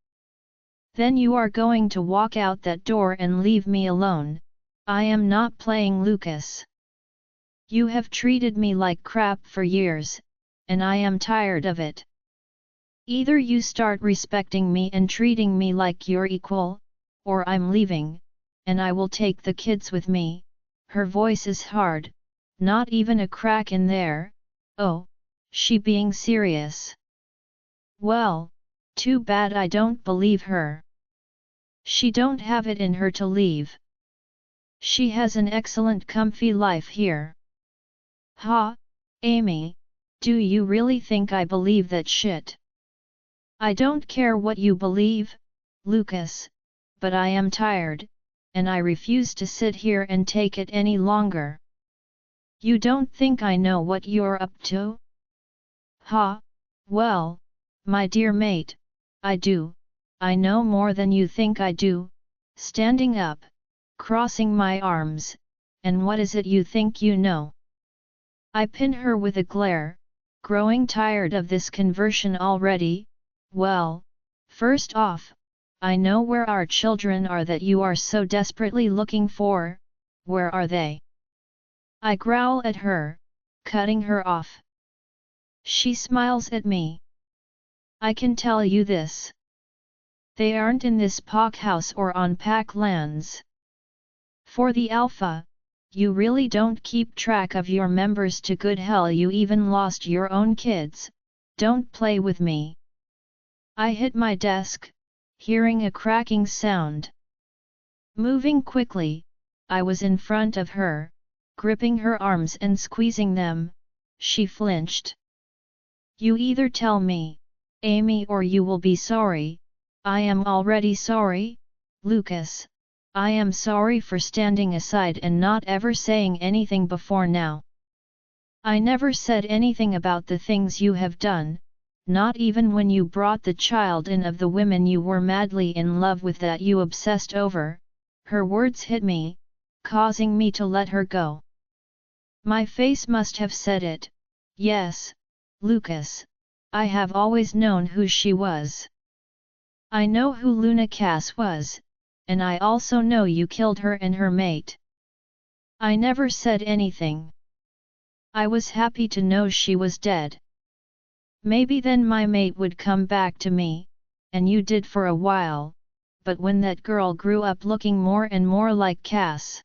Then you are going to walk out that door and leave me alone. I am not playing, Lucas. You have treated me like crap for years, and I am tired of it. Either you start respecting me and treating me like your equal, or I'm leaving, and I will take the kids with me. Her voice is hard, not even a crack in there. Oh, she being serious? Well, too bad I don't believe her. She don't have it in her to leave. She has an excellent comfy life here. Ha, Amy, do you really think I believe that shit? I don't care what you believe, Lucas, but I am tired, and I refuse to sit here and take it any longer. You don't think I know what you're up to? Ha, well, my dear mate, I do. I know more than you think I do. Standing up, crossing my arms, and what is it you think you know? I pin her with a glare, growing tired of this conversion already. Well, first off, I know where our children are that you are so desperately looking for. Where are they? I growl at her, cutting her off. She smiles at me. I can tell you this. They aren't in this Pack house or on Pack lands. For the Alpha, you really don't keep track of your members to good hell, you even lost your own kids. Don't play with me. I hit my desk, hearing a cracking sound. Moving quickly, I was in front of her, gripping her arms and squeezing them. She flinched. You either tell me, Amy, or you will be sorry. I am already sorry, Lucas. I am sorry for standing aside and not ever saying anything before now. I never said anything about the things you have done, not even when you brought the child in of the women you were madly in love with that you obsessed over. Her words hit me, causing me to let her go. My face must have said it. Yes, Lucas, I have always known who she was. I know who Luna Cass was, and I also know you killed her and her mate. I never said anything. I was happy to know she was dead. Maybe then my mate would come back to me, and you did for a while, but when that girl grew up looking more and more like Cass,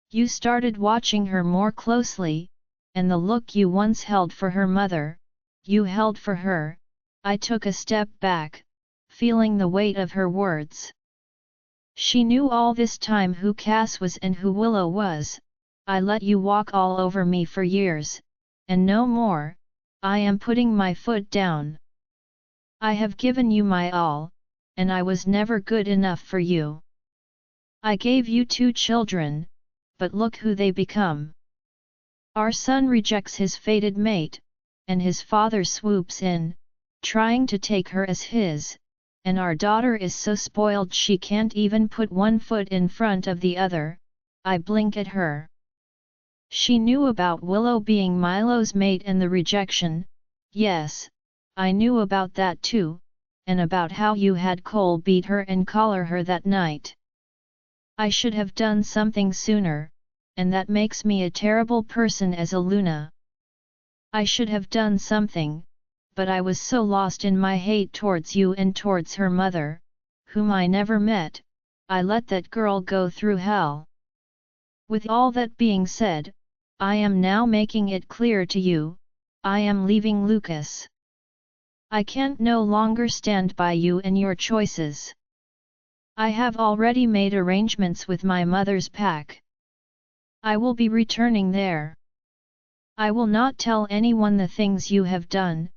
you started watching her more closely, and the look you once held for her mother, you held for her. I took a step back, feeling the weight of her words. She knew all this time who Cass was and who Willow was. I let you walk all over me for years, and no more. I am putting my foot down. I have given you my all, and I was never good enough for you. I gave you 2 children, but look who they become. Our son rejects his fated mate, and his father swoops in, trying to take her as his, and our daughter is so spoiled she can't even put one foot in front of the other. I blink at her. She knew about Willow being Milo's mate and the rejection. Yes, I knew about that too, and about how you had Cole beat her and collar her that night. I should have done something sooner, and that makes me a terrible person as a Luna. I should have done something, but I was so lost in my hate towards you and towards her mother, whom I never met, I let that girl go through hell. With all that being said, I am now making it clear to you, I am leaving Lucas. I can't no longer stand by you and your choices. I have already made arrangements with my mother's pack. I will be returning there. I will not tell anyone the things you have done,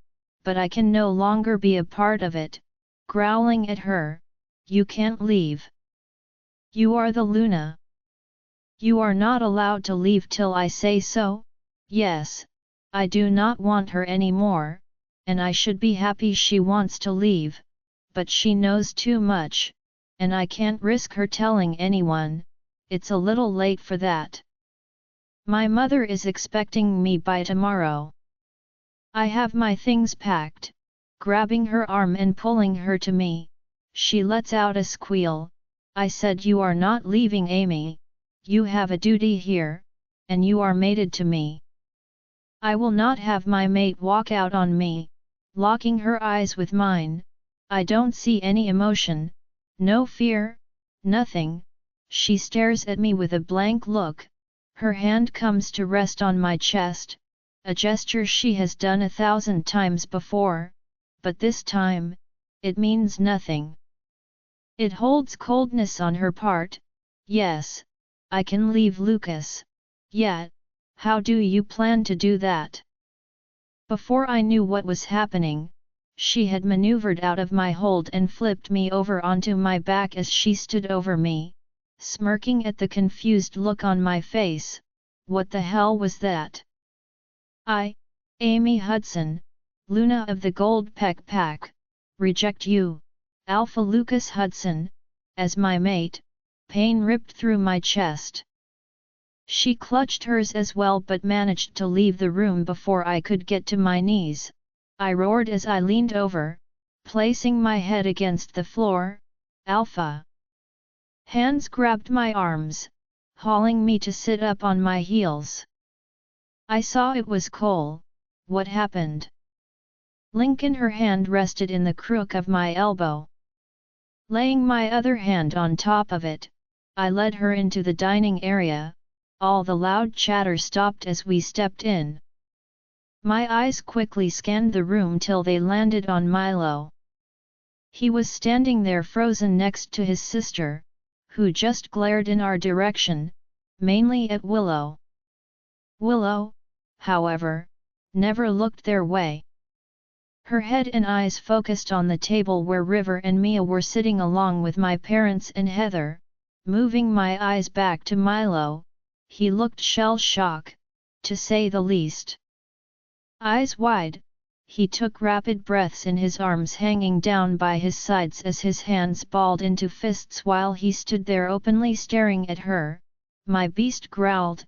but I can no longer be a part of it. Growling at her, you can't leave. You are the Luna. You are not allowed to leave till I say so. Yes, I do not want her anymore, and I should be happy she wants to leave, but she knows too much, and I can't risk her telling anyone. It's a little late for that. My mother is expecting me by tomorrow. I have my things packed. Grabbing her arm and pulling her to me, she lets out a squeal. I said you are not leaving Amy. You have a duty here, and you are mated to me. I will not have my mate walk out on me. Locking her eyes with mine, I don't see any emotion, no fear, nothing. She stares at me with a blank look. Her hand comes to rest on my chest, a gesture she has done 1,000 times before, but this time, it means nothing. It holds coldness on her part. Yes, I can leave Lucas. Yet, how do you plan to do that? Before I knew what was happening, she had maneuvered out of my hold and flipped me over onto my back as she stood over me, smirking at the confused look on my face. What the hell was that? I, Amy Hudson, Luna of the Gold Peck Pack, reject you, Alpha Lucas Hudson, as my mate. Pain ripped through my chest. She clutched hers as well but managed to leave the room before I could get to my knees. I roared as I leaned over, placing my head against the floor. Alpha! Hands grabbed my arms, hauling me to sit up on my heels. I saw it was Cole. What happened? Lincoln, her hand rested in the crook of my elbow. Laying my other hand on top of it, I led her into the dining area. All the loud chatter stopped as we stepped in. My eyes quickly scanned the room till they landed on Milo. He was standing there frozen next to his sister, who just glared in our direction, mainly at Willow. Willow, however, never looked their way. Her head and eyes focused on the table where River and Mia were sitting along with my parents and Heather. Moving my eyes back to Milo, he looked shell-shocked, to say the least. Eyes wide, he took rapid breaths in his arms hanging down by his sides as his hands balled into fists while he stood there openly staring at her. My beast growled,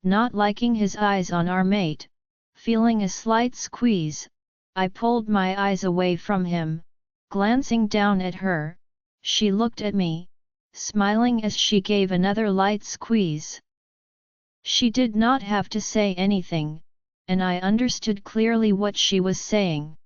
not liking his eyes on our mate. Feeling a slight squeeze, I pulled my eyes away from him, glancing down at her. She looked at me, smiling as she gave another light squeeze. She did not have to say anything, and I understood clearly what she was saying.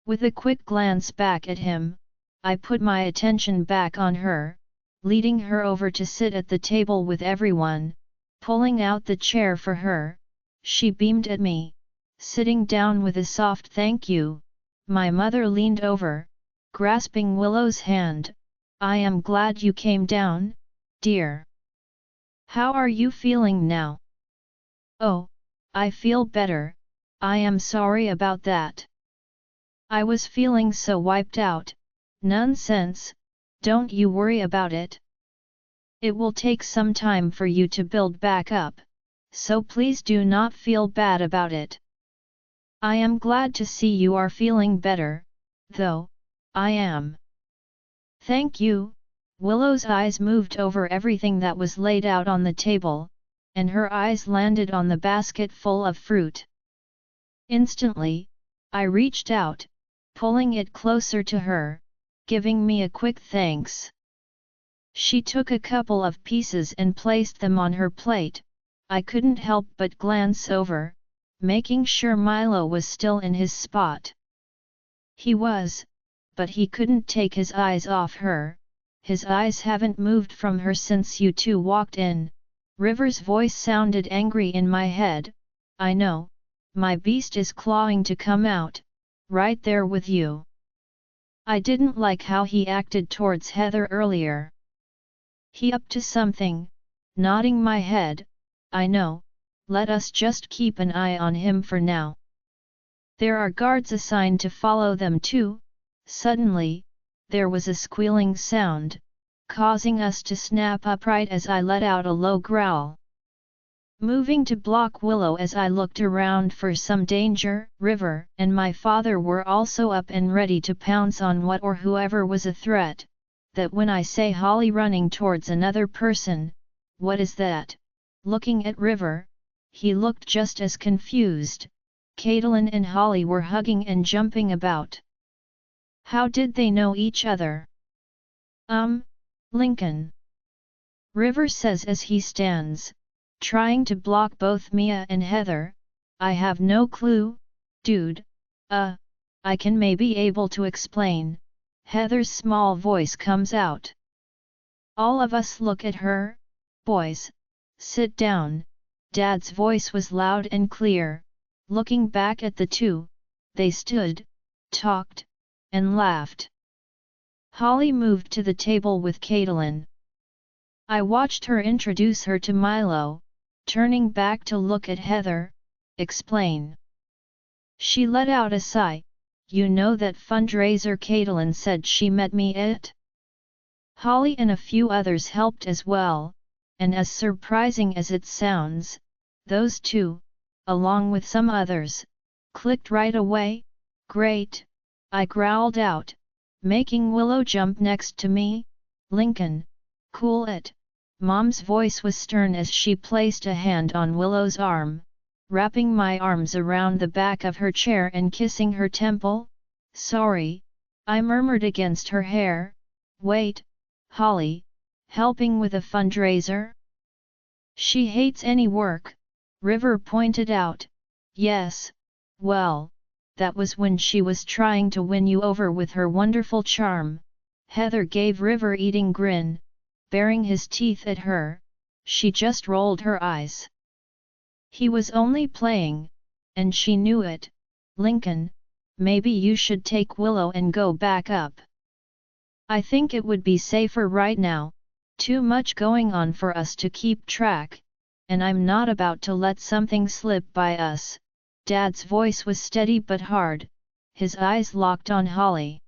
With a quick glance back at him, I put my attention back on her, leading her over to sit at the table with everyone. Pulling out the chair for her, she beamed at me, sitting down with a soft thank you. My mother leaned over, grasping Willow's hand. I am glad you came down, dear. How are you feeling now? Oh, I feel better. I am sorry about that. I was feeling so wiped out. Nonsense, don't you worry about it. It will take some time for you to build back up, so please do not feel bad about it. I am glad to see you are feeling better, though, I am. Thank you. Willow's eyes moved over everything that was laid out on the table, and her eyes landed on the basket full of fruit. Instantly, I reached out, pulling it closer to her, giving me a quick thanks. She took a couple of pieces and placed them on her plate. I couldn't help but glance over, making sure Milo was still in his spot. He was, but he couldn't take his eyes off her. His eyes haven't moved from her since you two walked in. River's voice sounded angry in my head. I know, my beast is clawing to come out, right there with you. I didn't like how he acted towards Heather earlier. He up to something, nodding my head. I know, let us just keep an eye on him for now. There are guards assigned to follow them too. Suddenly, there was a squealing sound, causing us to snap upright as I let out a low growl. Moving to block Willow as I looked around for some danger, River and my father were also up and ready to pounce on what or whoever was a threat. That when I say Holly running towards another person, what is that? Looking at River, he looked just as confused. Caitlin and Holly were hugging and jumping about. How did they know each other? Lincoln. River says as he stands, trying to block both Mia and Heather. I have no clue, dude. I can maybe able to explain. Heather's small voice comes out. All of us look at her. Boys, sit down. Dad's voice was loud and clear. Looking back at the two, they stood, talked, and laughed. Holly moved to the table with Caitlin. I watched her introduce her to Milo, turning back to look at Heather, explain. She let out a sigh. You know that fundraiser Caitlin said she met me at? Holly and a few others helped as well, and as surprising as it sounds, those two, along with some others, clicked right away. Great, I growled out, making Willow jump next to me. Lincoln, cool it. Mom's voice was stern as she placed a hand on Willow's arm, wrapping my arms around the back of her chair and kissing her temple. Sorry, I murmured against her hair. Wait, Holly, helping with a fundraiser? She hates any work, River pointed out. Yes, well, that was when she was trying to win you over with her wonderful charm. Heather gave River eating grin, baring his teeth at her. She just rolled her eyes. He was only playing, and she knew it. Lincoln, maybe you should take Willow and go back up. I think it would be safer right now. Too much going on for us to keep track, and I'm not about to let something slip by us. Dad's voice was steady but hard, his eyes locked on Holly.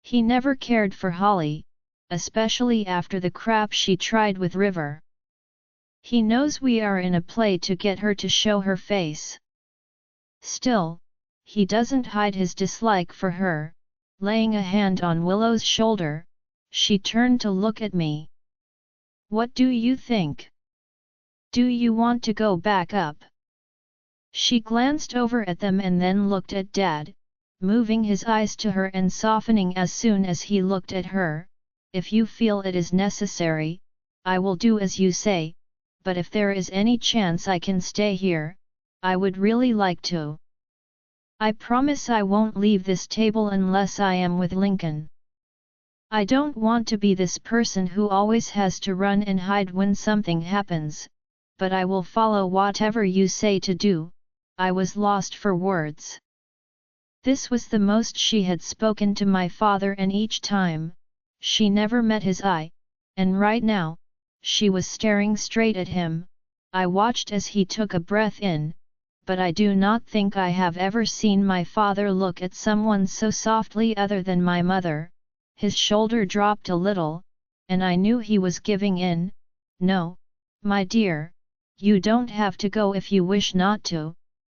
He never cared for Holly, especially after the crap she tried with River. He knows we are in a play to get her to show her face. Still, he doesn't hide his dislike for her. Laying a hand on Willow's shoulder, she turned to look at me. What do you think? Do you want to go back up? She glanced over at them and then looked at Dad, moving his eyes to her and softening as soon as he looked at her. If you feel it is necessary, I will do as you say, but if there is any chance I can stay here, I would really like to. I promise I won't leave this table unless I am with Lincoln. I don't want to be this person who always has to run and hide when something happens, but I will follow whatever you say to do. I was lost for words. This was the most she had spoken to my father, and each time, she never met his eye, and right now, she was staring straight at him. I watched as he took a breath in, but I do not think I have ever seen my father look at someone so softly other than my mother. His shoulder dropped a little, and I knew he was giving in. No, my dear, you don't have to go if you wish not to.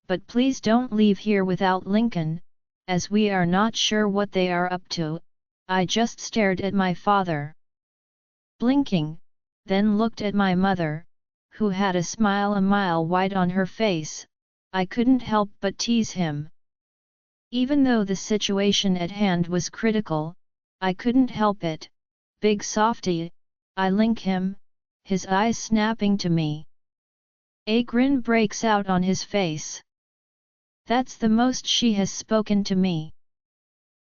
but please don't leave here without Lincoln, as we are not sure what they are up to." I just stared at my father, blinking, then looked at my mother, who had a smile a mile wide on her face. I couldn't help but tease him. Even though the situation at hand was critical, I couldn't help it. "Big softy," I link him, his eyes snapping to me. A grin breaks out on his face. That's the most she has spoken to me.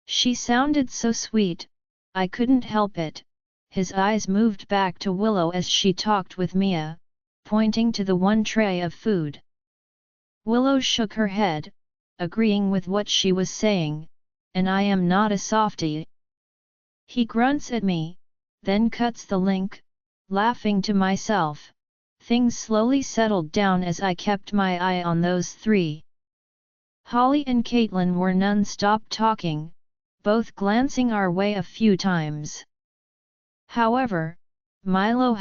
She sounded so sweet, I couldn't help it. His eyes moved back to Willow as she talked with Mia, pointing to the one tray of food. Willow shook her head, agreeing with what she was saying, "And I am not a softie." He grunts at me, then cuts the link, laughing to myself. Things slowly settled down as I kept my eye on those three. Holly and Caitlin were non-stop talking, both glancing our way a few times. However, Milo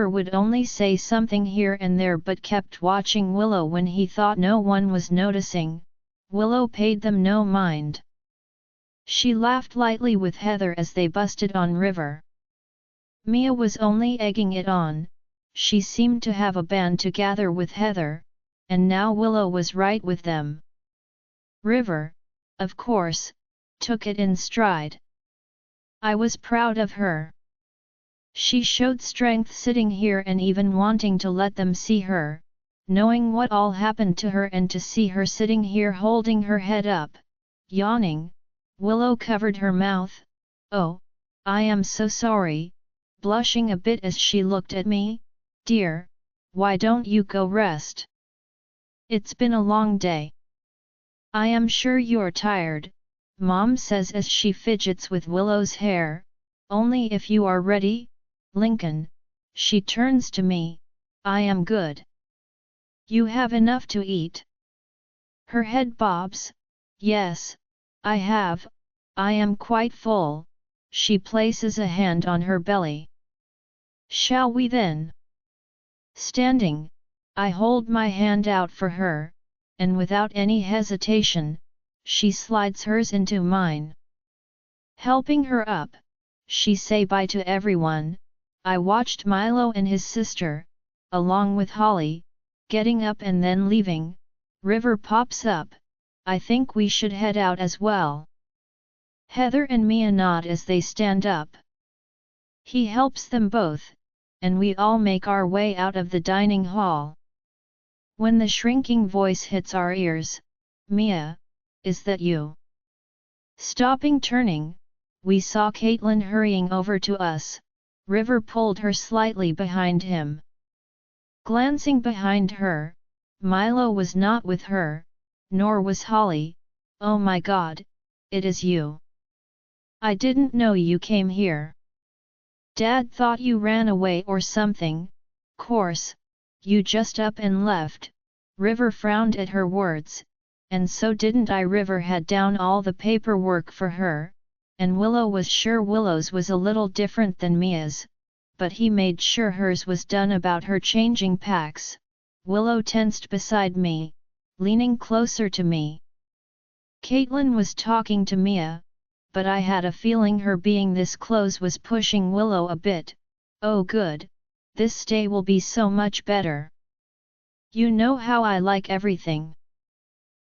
would only say something here and there but kept watching Willow when he thought no one was noticing. Willow paid them no mind. She laughed lightly with Heather as they busted on River. Mia was only egging it on. She seemed to have a band together with Heather, and now Willow was right with them. River, of course, took it in stride. I was proud of her. She showed strength sitting here and even wanting to let them see her, knowing what all happened to her, and to see her sitting here holding her head up, yawning. Willow covered her mouth. "Oh, I am so sorry," blushing a bit as she looked at me. "Dear, why don't you go rest? It's been a long day." "I am sure you're tired," Mom says as she fidgets with Willow's hair. "Only if you are ready, Lincoln." She turns to me. "I am good. You have enough to eat?" Her head bobs. "Yes, I have. I am quite full." She places a hand on her belly. "Shall we then?" Standing, I hold my hand out for her, and without any hesitation, she slides hers into mine. Helping her up, she say bye to everyone. I watched Milo and his sister, along with Holly, getting up and then leaving. River pops up. "I think we should head out as well." Heather and Mia nod as they stand up. He helps them both, and we all make our way out of the dining hall. When the shrinking voice hits our ears, "Mia, is that you?" Stopping turning, we saw Caitlin hurrying over to us. River pulled her slightly behind him. Glancing behind her, Milo was not with her, nor was Holly. "Oh my God, it is you! I didn't know you came here. Dad thought you ran away or something. Course, you just up and left." River frowned at her words, and so didn't I. River had down all the paperwork for her, and Willow was sure Willow's was a little different than Mia's, but he made sure hers was done about her changing packs. Willow tensed beside me, leaning closer to me. Caitlin was talking to Mia, but I had a feeling her being this close was pushing Willow a bit. "Oh good, this stay will be so much better. You know how I like everything.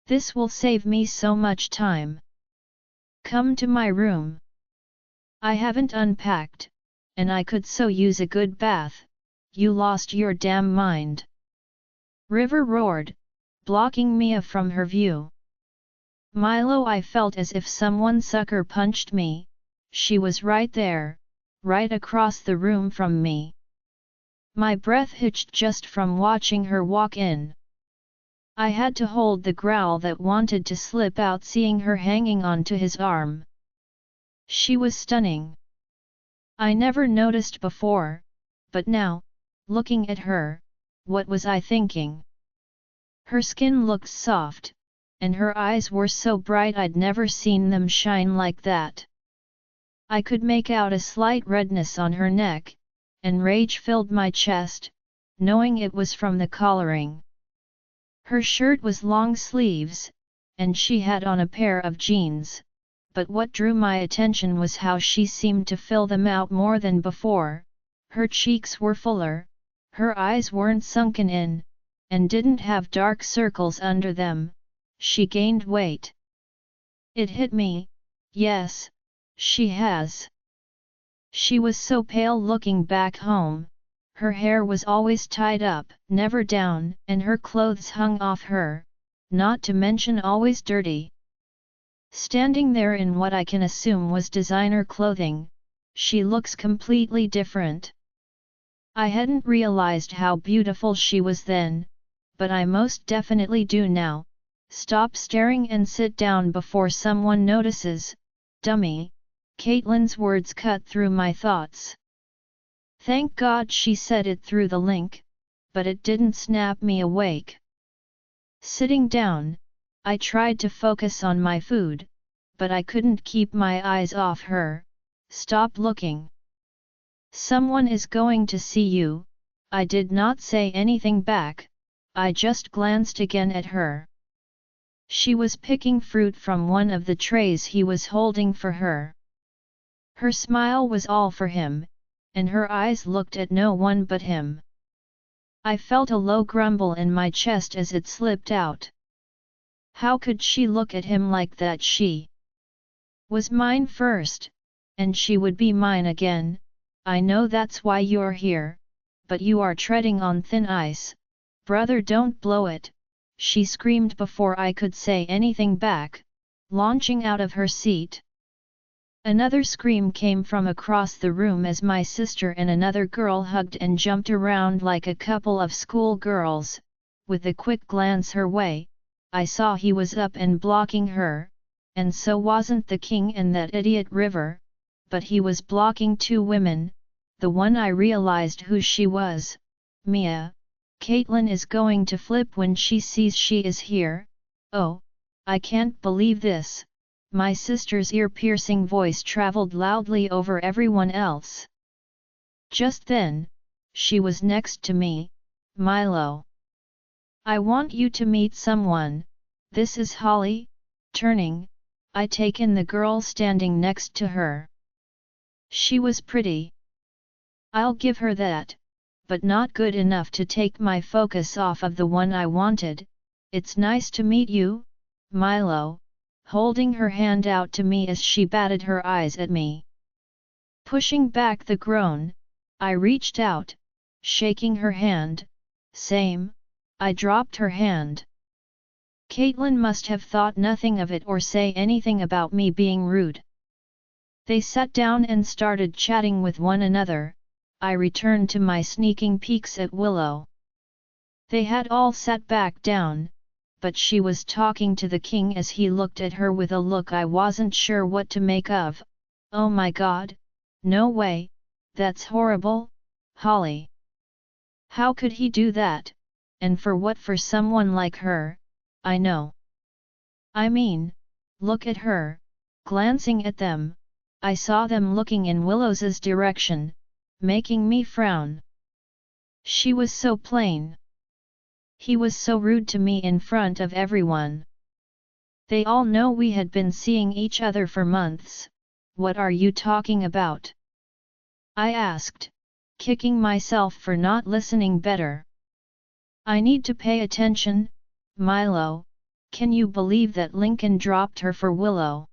This will save me so much time. Come to my room. I haven't unpacked, and I could so use a good bath. You lost your damn mind." River roared, blocking Mia from her view. Milo, I felt as if someone sucker punched me. She was right there, right across the room from me. My breath hitched just from watching her walk in. I had to hold the growl that wanted to slip out seeing her hanging on to his arm. She was stunning. I never noticed before, but now, looking at her, what was I thinking? Her skin looked soft, and her eyes were so bright I'd never seen them shine like that. I could make out a slight redness on her neck, and rage filled my chest, knowing it was from the collaring. Her shirt was long sleeves, and she had on a pair of jeans, but what drew my attention was how she seemed to fill them out more than before. Her cheeks were fuller, her eyes weren't sunken in, and didn't have dark circles under them. She gained weight. It hit me, yes, she has. She was so pale looking back home. Her hair was always tied up, never down, and her clothes hung off her, not to mention always dirty. Standing there in what I can assume was designer clothing, she looks completely different. I hadn't realized how beautiful she was then, but I most definitely do now. Stop staring and sit down before someone notices, dummy. Caitlin's words cut through my thoughts. Thank God she said it through the link, but it didn't snap me awake. Sitting down, I tried to focus on my food, but I couldn't keep my eyes off her. Stop looking. Someone is going to see you. I did not say anything back, I just glanced again at her. She was picking fruit from one of the trays he was holding for her. Her smile was all for him, and her eyes looked at no one but him. I felt a low grumble in my chest as it slipped out. How could she look at him like that? She was mine first, and she would be mine again. I know that's why you're here, but you are treading on thin ice. Brother, don't blow it, she screamed before I could say anything back, launching out of her seat. Another scream came from across the room as my sister and another girl hugged and jumped around like a couple of school girls. With a quick glance her way, I saw he was up and blocking her, and so wasn't the king and that idiot River, but he was blocking two women. The one I realized who she was, Mia. Caitlin is going to flip when she sees she is here. Oh, I can't believe this. My sister's ear-piercing voice traveled loudly over everyone else. Just then, she was next to me, Milo. I want you to meet someone. This is Holly. Turning, I take in the girl standing next to her. She was pretty. I'll give her that, but not good enough to take my focus off of the one I wanted. It's nice to meet you, Milo, holding her hand out to me as she batted her eyes at me. Pushing back the groan, I reached out, shaking her hand. Same. I dropped her hand. Caitlin must have thought nothing of it or say anything about me being rude. They sat down and started chatting with one another. I returned to my sneaking peeks at Willow. They had all sat back down, but she was talking to the king as he looked at her with a look I wasn't sure what to make of. Oh my God, no way, that's horrible, Holly. How could he do that, and for what? For someone like her, I know. I mean, look at her. Glancing at them, I saw them looking in Willow's direction, making me frown. She was so plain. He was so rude to me in front of everyone. They all know we had been seeing each other for months. What are you talking about? I asked, kicking myself for not listening better. I need to pay attention, Milo. Can you believe that Lincoln dropped her for Willow?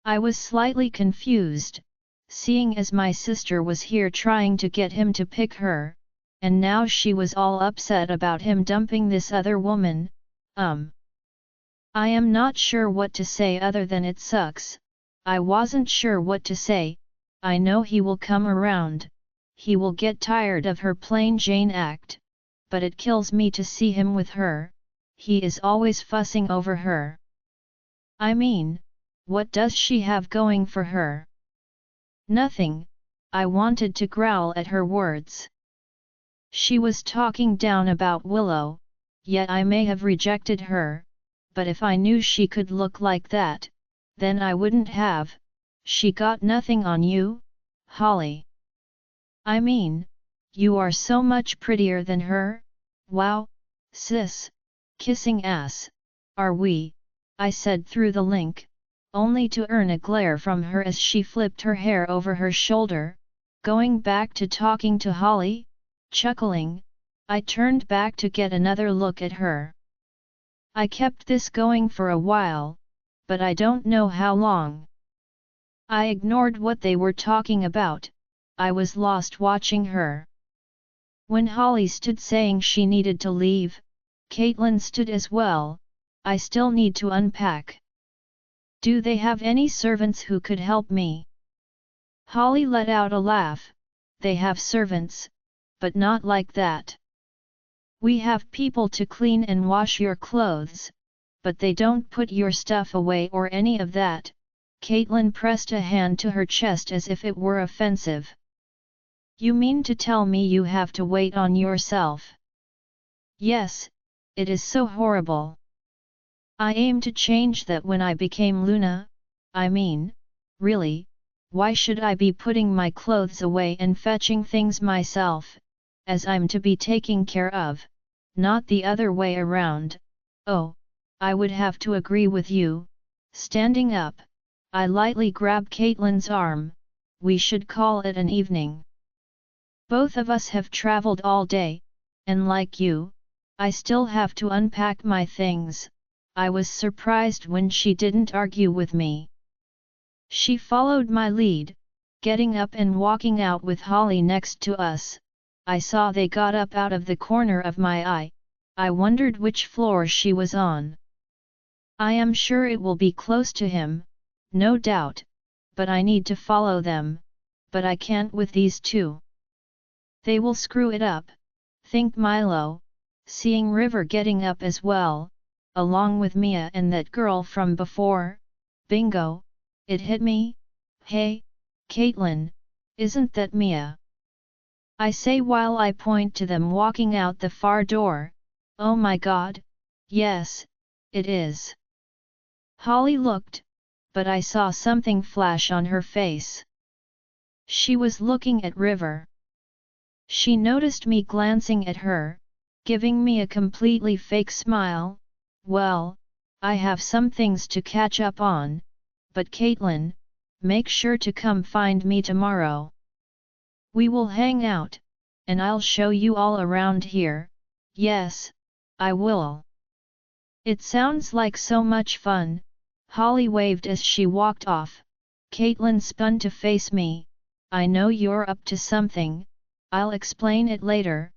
I was slightly confused, seeing as my sister was here trying to get him to pick her, and now she was all upset about him dumping this other woman. I am not sure what to say other than it sucks. I wasn't sure what to say. I know he will come around. He will get tired of her plain Jane act, but it kills me to see him with her. He is always fussing over her. I mean, what does she have going for her? Nothing. I wanted to growl at her words. She was talking down about Willow, yet I may have rejected her, but if I knew she could look like that, then I wouldn't have. She got nothing on you, Holly. I mean, you are so much prettier than her. Wow, sis, Kissing ass, are we? I said through the link, only to earn a glare from her as she flipped her hair over her shoulder, going back to talking to Holly. Chuckling, I turned back to get another look at her. I kept this going for a while, but I don't know how long. I ignored what they were talking about, I was lost watching her. When Holly stood saying she needed to leave, Caitlin stood as well. I still need to unpack. Do they have any servants who could help me? Holly let out a laugh. They have servants, but not like that. We have people to clean and wash your clothes, but they don't put your stuff away or any of that. Caitlin pressed a hand to her chest as if it were offensive. You mean to tell me you have to wait on yourself? Yes, it is so horrible. I aim to change that when I became Luna. I mean, really, why should I be putting my clothes away and fetching things myself, as I'm to be taken care of, not the other way around? Oh, I would have to agree with you. Standing up, I lightly grabbed Caitlin's arm. We should call it an evening. Both of us have traveled all day, and like you, I still have to unpack my things. I was surprised when she didn't argue with me. She followed my lead, getting up and walking out with Holly next to us. I saw they got up out of the corner of my eye. I wondered which floor she was on. I am sure it will be close to him, no doubt, but I need to follow them, but I can't with these two. They will screw it up, think Milo, seeing River getting up as well, along with Mia and that girl from before. Bingo, it hit me. Hey, Caitlin, isn't that Mia? I say while I point to them walking out the far door. Oh my god, yes, it is. Holly looked, but I saw something flash on her face. She was looking at River. She noticed me glancing at her, giving me a completely fake smile. Well, I have some things to catch up on, but Caitlin, make sure to come find me tomorrow. We will hang out, and I'll show you all around here. Yes, I will. It sounds like so much fun. Holly waved as she walked off. Caitlin spun to face me. I know you're up to something. I'll explain it later,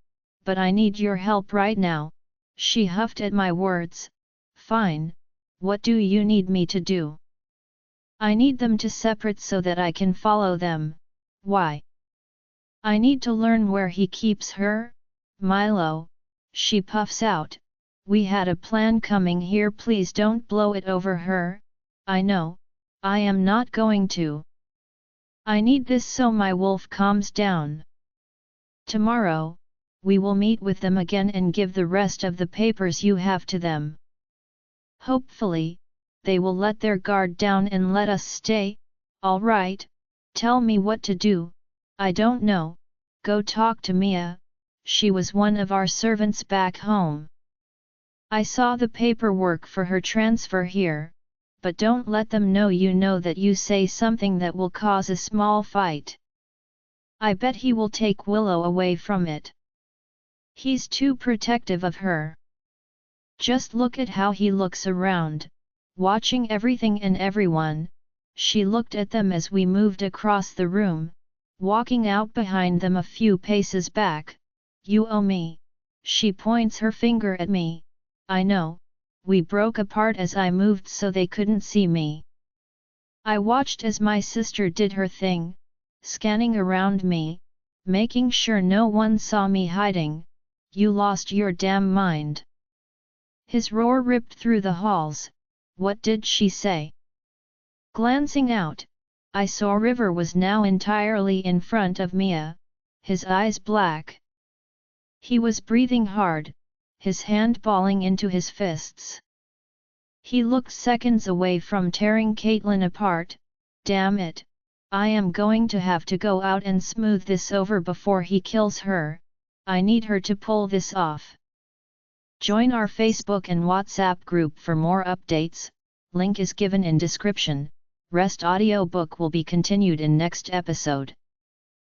but I need your help right now. She huffed at my words. Fine, what do you need me to do? I need them to separate so that I can follow them. Why? I need to learn where he keeps her. Milo, she puffs out. We had a plan coming here, please don't blow it over her. I know, I am not going to. I need this so my wolf calms down. Tomorrow, we will meet with them again and give the rest of the papers you have to them. Hopefully, they will let their guard down and let us stay. All right, tell me what to do. I don't know, go talk to Mia, she was one of our servants back home. I saw the paperwork for her transfer here, but don't let them know you know that you say something that will cause a small fight. I bet he will take Willow away from it. He's too protective of her. Just look at how he looks around, watching everything and everyone. She looked at them as we moved across the room, walking out behind them a few paces back. You owe me. She points her finger at me. I know, we broke apart as I moved so they couldn't see me. I watched as my sister did her thing, scanning around me, making sure no one saw me hiding. You lost your damn mind. His roar ripped through the halls. What did she say? Glancing out, I saw River was now entirely in front of Mia, his eyes black. He was breathing hard, his hand balling into his fists. He looked seconds away from tearing Caitlin apart. Damn it, I am going to have to go out and smooth this over before he kills her. I need her to pull this off. Join our Facebook and WhatsApp group for more updates, link is given in description. Rest audiobook will be continued in next episode.